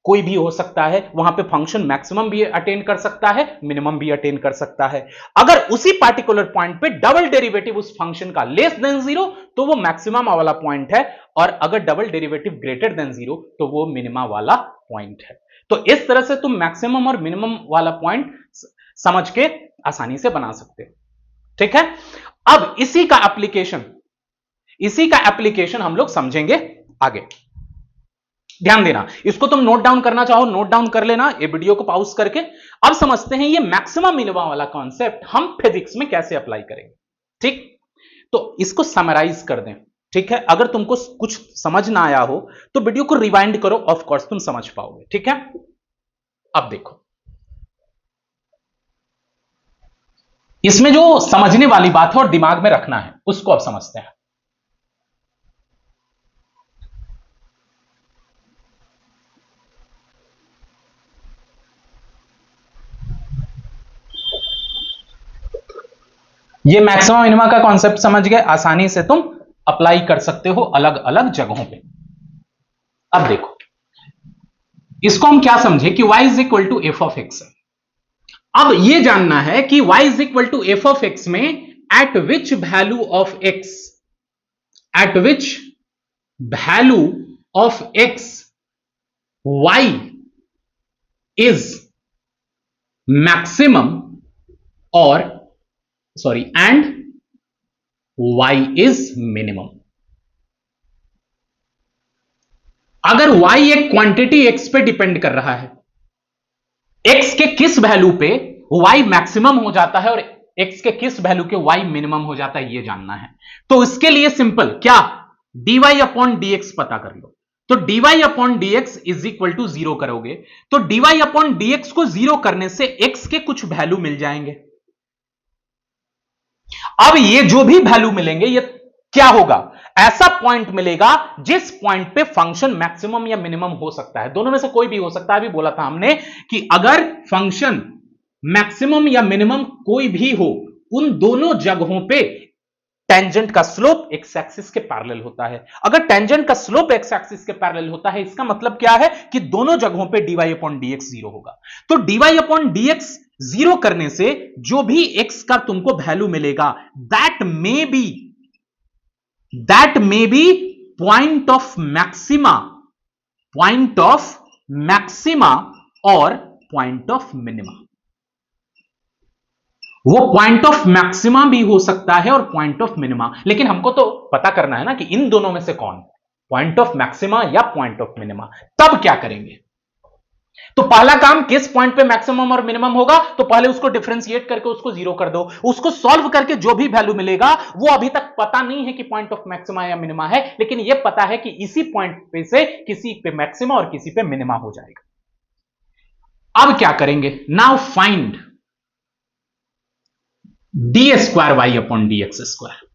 Speaker 1: कोई भी हो सकता है, वहां पे फंक्शन मैक्सिमम भी अटेन कर सकता है, मिनिमम भी अटेन कर सकता है। अगर उसी पार्टिकुलर पॉइंट पे डबल डेरिवेटिव उस फंक्शन का लेस देन 0 तो वो मैक्सिमम वाला पॉइंट है, और अगर डबल डेरिवेटिव ग्रेटर देन 0 तो वो मिनिमा वाला पॉइंट है। तो इस तरह से तुम मैक्सिमम और मिनिमम वाला पॉइंट समझ के आसानी से बना सकते हो, ठीक है। अब इसी का एप्लीकेशन हम लोग समझेंगे आगे। ध्यान देना, इसको तुम नोट डाउन करना चाहो नोट डाउन कर लेना, ये वीडियो को पॉज करके। अब समझते हैं ये मैक्सिमम मिनिमम वाला कॉन्सेप्ट हम फिजिक्स में कैसे अप्लाई करेंगे, ठीक। तो इसको समराइज कर दें, ठीक है। अगर तुमको कुछ समझ ना आया हो तो वीडियो को रिवाइंड करो, ऑफ कोर्स तुम समझ पाओगे, ठीक है। अब देखो, इसमें जो समझने वाली बात है और दिमाग में रखना है उसको अब समझते हैं। ये मैक्सिमम मिनिमा का कॉन्सेप्ट समझ गए, आसानी से तुम अप्लाई कर सकते हो अलग अलग जगहों पे। अब देखो इसको हम क्या समझे कि y is equal to F of x है। अब ये जानना है कि y is equal to F of x में at which value of x, at which value of x y is maximum और sorry and y is minimum. अगर y एक क्वांटिटी x पे डिपेंड कर रहा है, x के किस वैल्यू पे y मैक्सिमम हो जाता है और x के किस वैल्यू के y मिनिमम हो जाता है, यह जानना है। तो इसके लिए सिंपल क्या, dy अपॉन dx पता कर लो। तो dy upon dx is equal to 0 करोगे तो dy अपॉन dx को 0 करने से x के कुछ वैल्यू मिल जाएंगे। अब ये जो भी वैल्यू मिलेंगे ये क्या होगा, ऐसा पॉइंट मिलेगा जिस पॉइंट पे फंक्शन मैक्सिमम या मिनिमम हो सकता है, दोनों में से कोई भी हो सकता है। अभी बोला था हमने कि अगर फंक्शन मैक्सिमम या मिनिमम कोई भी हो, उन दोनों जगहों पे टेंजेंट का स्लोप एक्स एक्सिस के पैरेलल होता है। अगर टेंजेंट का स्लोप एक्स एक्सिस के पैरेलल होता है, इसका मतलब क्या है कि दोनों जगहों पे dy अपॉन dx 0 होगा। तो dy अपॉन dx 0 करने से जो भी x का तुमको वैल्यू मिलेगा that may be point of maxima, point of maxima और पॉइंट ऑफ मिनिमा। वो पॉइंट ऑफ मैक्सिमा भी हो सकता है और पॉइंट ऑफ मिनिमा, लेकिन हमको तो पता करना है ना कि इन दोनों में से कौन, पॉइंट ऑफ मैक्सिमा या पॉइंट ऑफ मिनिमा। तब क्या करेंगे, तो पहला काम किस पॉइंट पे मैक्सिमम और मिनिमम होगा, तो पहले उसको डिफरेंशिएट करके उसको 0 कर दो। उसको सॉल्व करके जो भी वैल्यू मिलेगा वो अभी तक पता नहीं है कि पॉइंट ऑफ मैक्सिमा या मिनिमा है, लेकिन यह पता है कि इसी पॉइंट पे से किसी पे मैक्सिमा और किसी पे मिनिमा हो जाएगा। अब क्या करेंगे, now find d square y upon D x square.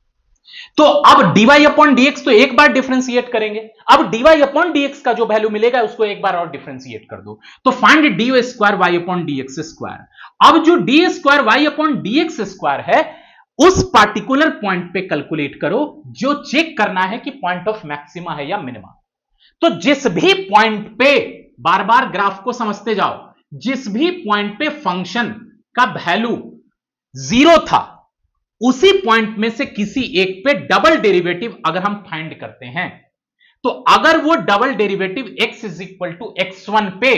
Speaker 1: तो अब dy अपॉन dx तो एक बार डिफरेंशिएट करेंगे, अब dy अपॉन dx का जो वैल्यू मिलेगा उसको एक बार और डिफरेंशिएट कर दो। तो find d square y upon dx square. अब जो d square y upon dx square है उस पार्टिकुलर पॉइंट पे कैलकुलेट करो जो चेक करना है कि पॉइंट ऑफ मैक्सिमा है या मिनिमा। तो जिस भी पॉइंट पे, बार बार ग्राफ को समझते जाओ, जिस भी पॉइंट पे फंक्शन का वैल्यू 0 था उसी पॉइंट में से किसी एक पे डबल डेरिवेटिव अगर हम फाइंड करते हैं, तो अगर वो double derivative x is equal to x1 पे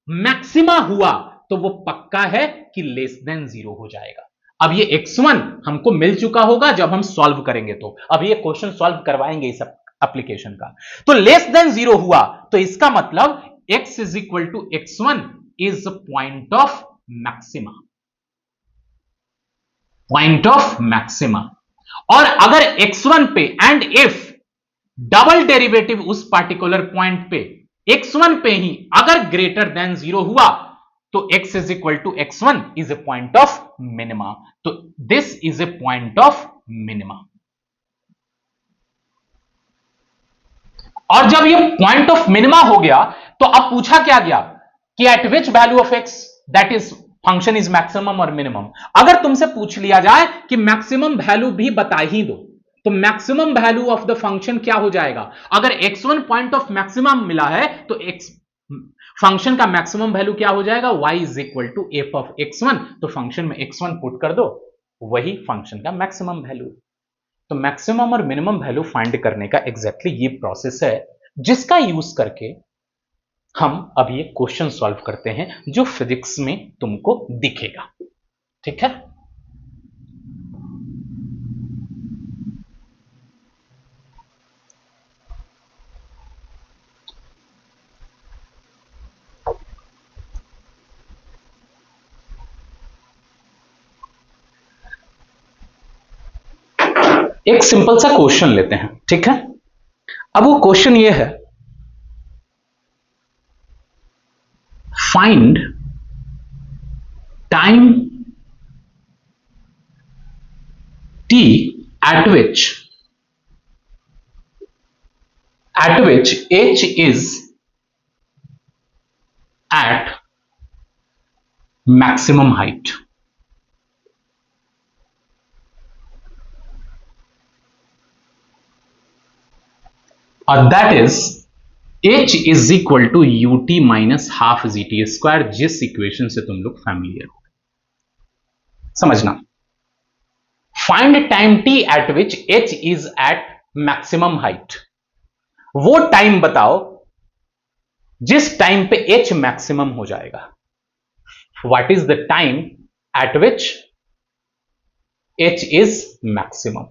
Speaker 1: मैक्सिमा हुआ तो वो पक्का है कि लेस देन 0 हो जाएगा। अब ये x1 हमको मिल चुका होगा जब हम सॉल्व करेंगे, तो अब ये क्वेश्चन सॉल्व करवाएंगे इस एप्लीकेशन का। तो लेस देन 0 हुआ तो इसका मतलब x is equal to x1 is point of maxima, point of maxima. और अगर x1 पे एंड इफ डबल डेरिवेटिव उस पार्टिकुलर पॉइंट पे x1 पे ही अगर ग्रेटर देन 0 हुआ तो x is equal to x1 is a point of minima. तो this is a point of minima. और जब ये पॉइंट ऑफ मिनिमा हो गया तो अब पूछा क्या गया कि eight which value of x that is function is maximum और मिनिमम। अगर तुमसे पूछ लिया जाए कि मैक्सिमम वैल्यू भी बता ही दो तो maximum value of the function क्या हो जाएगा। अगर x1 पॉइंट ऑफ मैक्सिमम मिला है तो फंक्शन का मैक्सिमम वैल्यू क्या हो जाएगा, y is equal to F of x1। तो फंक्शन में x1 पुट कर दो, वही फंक्शन का मैक्सिमम वैल्यू। तो मैक्सिमम और मिनिमम वैल्यू फाइंड करने का एग्जैक्टली ये प्रोसेस है जिसका यूज करके हम अब ये क्वेश्चन सॉल्व करते हैं जो फिजिक्स में तुमको दिखेगा। ठीक है, एक सिंपल सा क्वेश्चन लेते हैं। ठीक है, अब वो क्वेश्चन ये है, find time t at which h is at maximum height. That is h is equal to ut minus half gt square, जिस इक्वेशन से तुम लोग फैमिलियर हो। समझना, find time t at which h is at maximum height. वो time बताओ जिस time पे h मैक्सिमम हो जाएगा। What is the time at which h is maximum.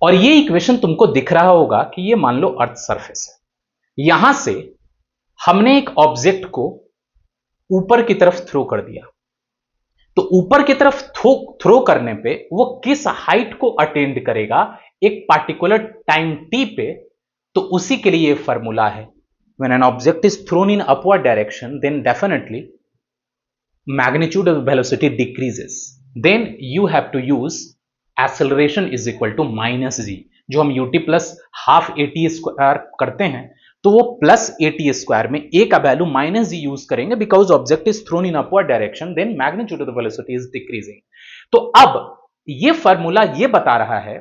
Speaker 1: और ये इक्वेशन तुमको दिख रहा होगा कि ये मान लो अर्थ सरफेस है, यहां से हमने एक ऑब्जेक्ट को ऊपर की तरफ थ्रो कर दिया, तो ऊपर की तरफ थ्रो करने पे वो किस हाइट को अटेंड करेगा एक पार्टिकुलर टाइम t पे, तो उसी के लिए फॉर्मूला है। When an object is thrown in upward direction then definitely magnitude of velocity decreases, then you have to use acceleration is equal to minus g. जो हम ut plus half at square करते हैं, तो वो plus at square में a का value minus g use करेंगे, because object is thrown in upward direction, then magnitude of the velocity is decreasing. तो अब ये फॉर्मूला ये बता रहा है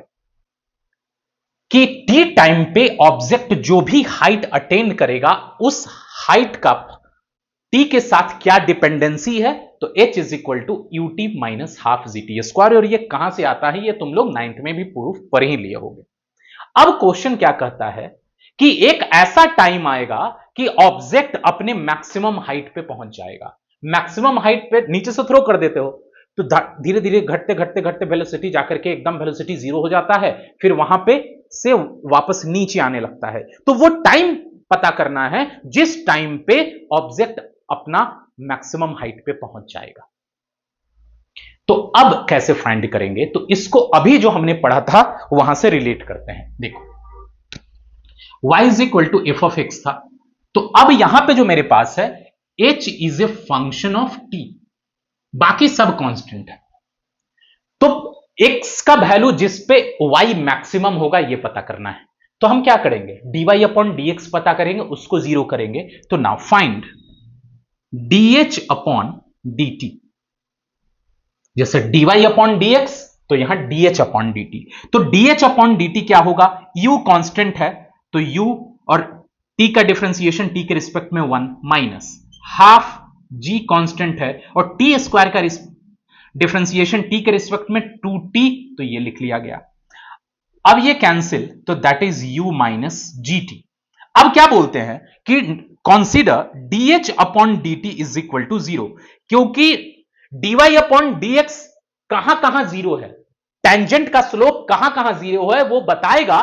Speaker 1: कि t टाइम पे ऑब्जेक्ट जो भी हाइट अटेंड करेगा उस हाइट का t के साथ क्या डिपेंडेंसी है, तो h is equal to ut minus half gt square. और ये कहां से आता है, ये तुम लोग 9th में भी प्रूफ पढ़ ही लिए होंगे। अब क्वेश्चन क्या कहता है कि एक ऐसा टाइम आएगा कि ऑब्जेक्ट अपने मैक्सिमम हाइट पे पहुंच जाएगा। मैक्सिमम हाइट पे नीचे से थ्रो कर देते हो तो धीरे धीरे घटते घटते घटते वेलोसिटी जाकर के एकदम वेलोसिटी जीरो हो जाता है, फिर वहां पे से वापस नीचे आने लगता है। तो वो टाइम पता करना है जिस टाइम पे ऑब्जेक्ट अपना मैक्सिमम हाइट पे पहुंच जाएगा। तो अब कैसे फाइंड करेंगे, तो इसको अभी जो हमने पढ़ा था वहां से रिलेट करते हैं। देखो y is equal to F of x था, तो अब यहां पे जो मेरे पास है h is a function of t, बाकी सब कांस्टेंट है। तो x का वैल्यू जिस पे y मैक्सिमम होगा ये पता करना है, तो हम क्या करेंगे, dy अपॉन dx पता करेंगे, उसको जीरो करेंगे। तो now find dh upon dt, जैसे dy अपॉन dx तो यहां dh अपॉन dt। तो dh अपॉन dt क्या होगा, u कांस्टेंट है तो u और t का डिफरेंशिएशन t के रिस्पेक्ट में 1 माइनस हाफ g कांस्टेंट है और t स्क्वायर का डिफरेंशिएशन t के रिस्पेक्ट में 2t, तो ये लिख लिया गया। अब ये कैंसिल, तो that is u minus gt। अब क्या बोलते हैं कि consider dh upon dt is equal to 0, क्योंकि dy अपॉन dx कहां कहां जीरो है, टेंजेंट का स्लोप कहां कहां जीरो है, वो बताएगा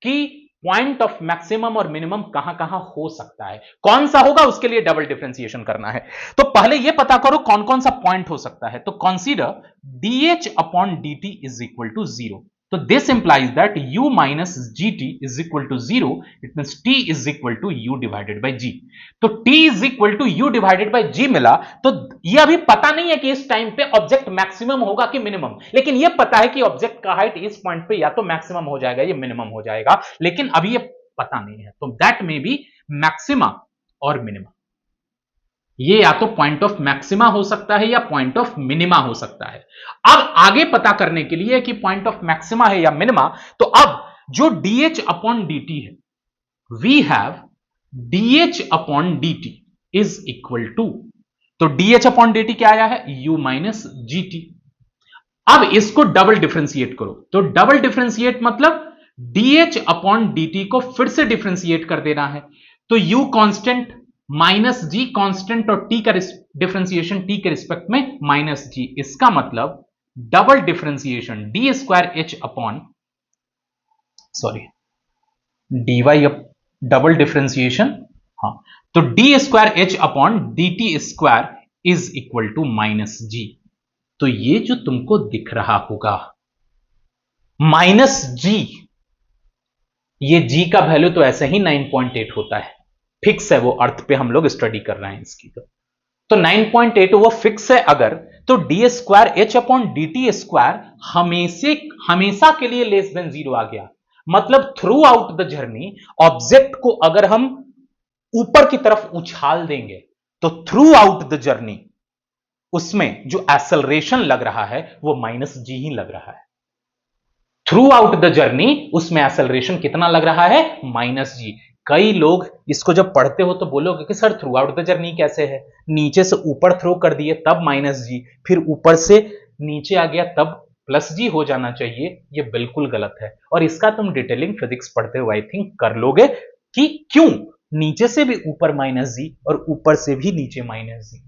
Speaker 1: कि पॉइंट ऑफ मैक्सिमम और मिनिमम कहां कहां हो सकता है। कौन सा होगा उसके लिए डबल डिफरेंशिएशन करना है। तो पहले ये पता करो कौन कौन सा पॉइंट हो सकता है। तो consider dh upon dt is equal to 0, तो this implies that u minus gt is equal to 0, it means t is equal to u divided by g। तो t is equal to u divided by g मिला। तो ये अभी पता नहीं है कि इस टाइम पे ऑब्जेक्ट मैक्सिमम होगा कि मिनिमम, लेकिन ये पता है कि ऑब्जेक्ट का हाइट इस पॉइंट पे या तो मैक्सिमम हो जाएगा या मिनिमम हो जाएगा, लेकिन अभी ये पता नहीं है। तो दैट में बी मैक्सिमा और मिनिमा, ये या तो पॉइंट ऑफ मैक्सिमा हो सकता है या पॉइंट ऑफ मिनिमा हो सकता है। अब आगे पता करने के लिए कि पॉइंट ऑफ मैक्सिमा है या मिनिमा, तो अब जो dh अपॉन dt है, we have dh upon dt is equal to, तो dh अपॉन dt क्या आया है, u माइनस gt। अब इसको डबल डिफरेंशिएट करो, तो डबल डिफरेंशिएट मतलब dh अपॉन dt को फिर से डिफरेंशिएट कर देना है। तो u constant minus g constant और t का डिफरेंशिएशन t के रिस्पेक्ट में माइनस जी, इसका मतलब double differentiation d square h upon dy double differentiation, हाँ, तो d square h upon d t square is equal to minus g. तो ये जो तुमको दिख रहा होगा माइनस जी, ये g का वैल्यू तो ऐसे ही 9.8 होता है, फिक्स है वो, अर्थ पे हम लोग स्टडी कर रहे हैं इसकी। तो 9.8 वो फिक्स है अगर, तो d square h upon d t square हमेशा के लिए लेस देन जीरो आ गया। मतलब through out the journey object को अगर हम ऊपर की तरफ उछाल देंगे तो थ्रू आउट द जर्नी उसमें जो एक्सेलरेशन लग रहा है वो माइनस जी ही लग रहा है। थ्रू आउट द जर्नी उसमें एक्सेलरेशन कितना लग रहा है? माइनस जी। कई लोग इसको जब पढ़ते हो तो बोलोगे कि sir through out the journey कैसे है? नीचे से ऊपर थ्रो कर दिए तब माइनस जी, फिर ऊपर से नीचे आ गया तब प्लस जी हो जाना चाहिए। ये बिल्कुल गलत है और इसका तुम डिटेलिंग फिजिक्स पढ़ते हुए आई थिंक कर लोगे कि क्यों नीचे से भी ऊपर माइनस जी और ऊपर से भी नीचे माइनस जी।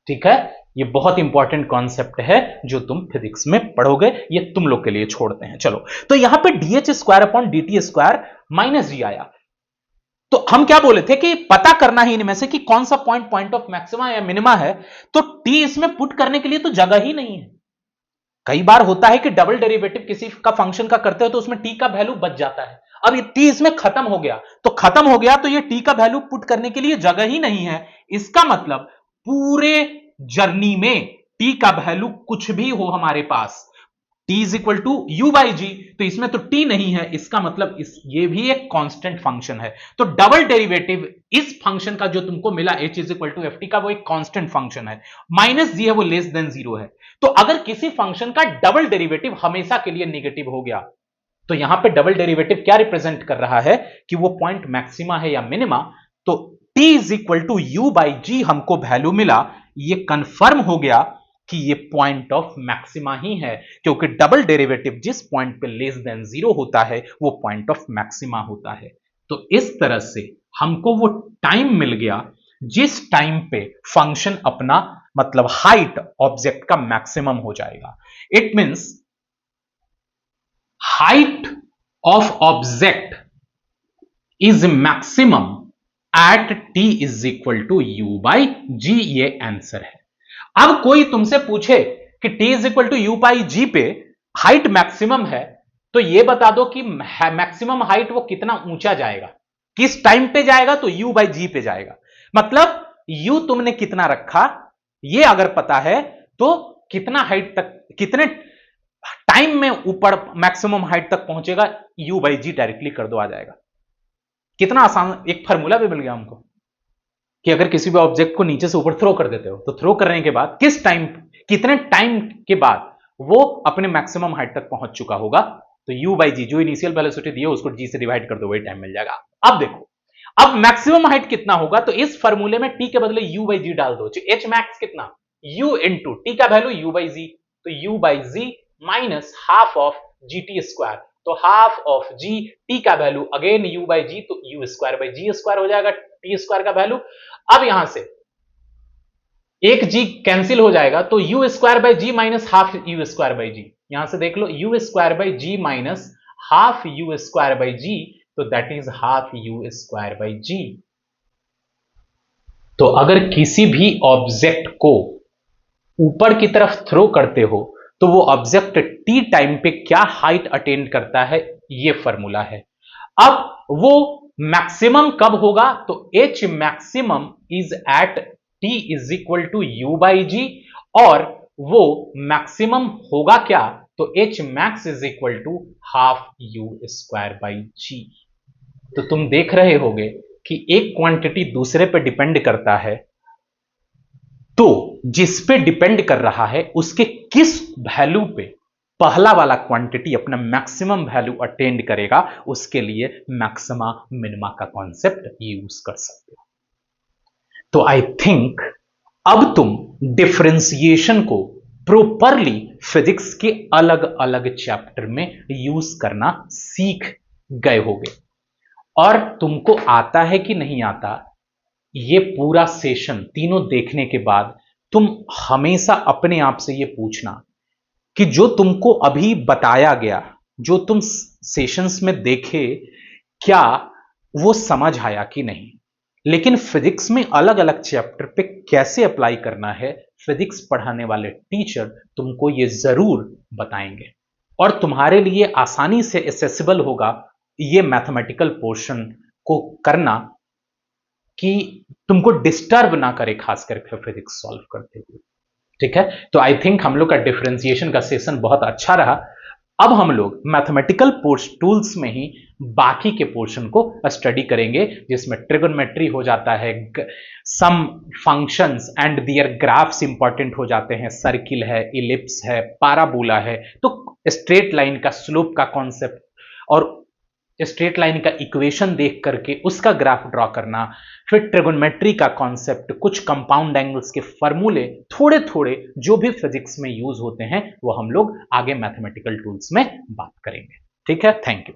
Speaker 1: ठीक है, ये बहुत इंपॉर्टेंट कॉन्सेप्ट है जो तुम फिजिक्स में पढ़ोगे, ये तुम लोग के लिए छोड़ते हैं। चलो, तो यहां पे d h square upon d t square minus g आया। तो हम क्या बोले थे कि पता करना है इनमें से कि कौन सा पॉइंट ऑफ मैक्सिमा या मिनिमा है। तो टी इसमें पुट करने के लिए तो जगह ही नहीं है। कई बार होता है कि डबल डेरिवेटिव किसी का फंक्शन का करते हो तो उसमें टी का वैल्यू बच जाता है। अब ये टी इसमें खत्म हो गया, तो खत्म हो गया तो ये टी का वैल्यू पुट करने के लिए जगह ही नहीं है। इसका मतलब पूरे जर्नी में टी का वैल्यू कुछ भी हो हमारे पास, t is equal to u by g, तो इसमें तो t नहीं है। इसका मतलब ये भी एक कांस्टेंट फंक्शन है। तो डबल डेरिवेटिव इस फंक्शन का जो तुमको मिला h is equal to f t का, वो एक कांस्टेंट फंक्शन है। माइनस जी है, वो लेस देन जीरो है। तो अगर किसी फंक्शन का डबल डेरिवेटिव हमेशा के लिए नेगेटिव हो गया तो यहां पे डबल डेरिवेटिव क्या रिप्रेजेंट कर रहा है कि वो पॉइंट मैक्सिमा है या मिनिमा। तो t is equal to u by g हमको वैल्यू मिला, ये कंफर्म हो गया कि ये पॉइंट ऑफ मैक्सिमा ही है, क्योंकि डबल डेरिवेटिव जिस पॉइंट पे लेस देन जीरो होता है वो पॉइंट ऑफ मैक्सिमा होता है। तो इस तरह से हमको वो टाइम मिल गया जिस टाइम पे फंक्शन अपना मतलब हाइट ऑब्जेक्ट का मैक्सिमम हो जाएगा। It means height of object is maximum at t is equal to u by जी, ये आंसर है। अब कोई तुमसे पूछे कि t is equal to u by g पे हाइट मैक्सिमम है, तो यह बता दो कि मैक्सिमम हाइट वो कितना ऊंचा जाएगा, किस टाइम पे जाएगा? तो u बाई जी पे जाएगा। मतलब u तुमने कितना रखा ये अगर पता है तो कितना हाइट तक, कितने टाइम में ऊपर मैक्सिमम हाइट तक पहुंचेगा, u बाई जी डायरेक्टली कर दो, आ जाएगा। कितना आसान, एक फार्मूला भी मिल गया हमको कि अगर किसी भी ऑब्जेक्ट को नीचे से ऊपर थ्रो कर देते हो तो थ्रो करने के बाद किस टाइम, कितने टाइम के बाद वो अपने मैक्सिमम हाइट तक पहुंच चुका होगा, तो u बाई जी जो इनिशियल वेलोसिटी दी है उसको g से डिवाइड कर दो, वही टाइम मिल जाएगा। अब देखो, अब मैक्सिमम हाइट कितना होगा, तो इस फॉर्मूले में t के बदले u बाई जी डाल दो। h मैक्स कितना, u इंटू टी का वैल्यू u बाई जी, तो u by g minus half of g t square, तो हाफ ऑफ जी, टी का value again u by g, तो u square by g square हो जाएगा T square का value. अब यहां से एक जी कैंसिल हो जाएगा, तो u square by g minus half u square by g, यहां से देख लो u square by g minus half u square by g, तो that is half u square by g. तो अगर किसी भी ऑब्जेक्ट को ऊपर की तरफ थ्रो करते हो तो वो ऑब्जेक्ट टी टाइम पे क्या हाइट अटेन करता है, ये फॉर्मूला है। अब वो मैक्सिमम कब होगा, तो h maximum is at t is equal to u by g, और वो मैक्सिमम होगा क्या, तो h max is equal to half u square by g. तो तुम देख रहे होगे कि एक क्वांटिटी दूसरे पे डिपेंड करता है, तो जिस पे डिपेंड कर रहा है उसके किस वैल्यू पे पहला वाला क्वांटिटी अपना मैक्सिमम वैल्यू अटेंड करेगा, उसके लिए मैक्सिमा मिनिमा का कॉन्सेप्ट यूज कर सकते हो। तो आई थिंक अब तुम डिफरेंशिएशन को प्रॉपरली फिजिक्स के अलग अलग चैप्टर में यूज करना सीख गए होगे, और तुमको आता है कि नहीं आता, ये पूरा सेशन तीनों देखने के बाद तुम हमेशा अपने आप से ये पूछना कि जो तुमको अभी बताया गया, जो तुम सेशंस में देखे, क्या वो समझ आया कि नहीं। लेकिन फिजिक्स में अलग अलग चैप्टर पे कैसे अप्लाई करना है, फिजिक्स पढ़ाने वाले टीचर तुमको ये जरूर बताएंगे, और तुम्हारे लिए आसानी से एक्सेसिबल होगा ये मैथमेटिकल पोर्शन को करना, कि तुमको डिस्टर्ब ना करे खास करके फिजिक्स सॉल्व करते हुए। ठीक है, तो आई थिंक हम लोग का डिफरेंशिएशन का सेशन बहुत अच्छा रहा। अब हम लोग मैथमेटिकल टूल्स में ही बाकी के पोर्शन को स्टडी करेंगे, जिसमें ट्रिगोनोमेट्री हो जाता है, some functions and their graphs important हो जाते हैं, सर्किल है, इलिप्स है, पाराबोला है, तो स्ट्रेट लाइन का स्लोप का कॉन्सेप्ट और स्ट्रेट लाइन का इक्वेशन देख करके उसका ग्राफ ड्रॉ करना, फिर ट्रिगोनोमेट्री का कॉन्सेप्ट, कुछ कंपाउंड एंगल्स के फॉर्मूले, थोड़े थोड़े जो भी फिजिक्स में यूज होते हैं वो हम लोग आगे मैथमेटिकल टूल्स में बात करेंगे। ठीक है, थैंक यू।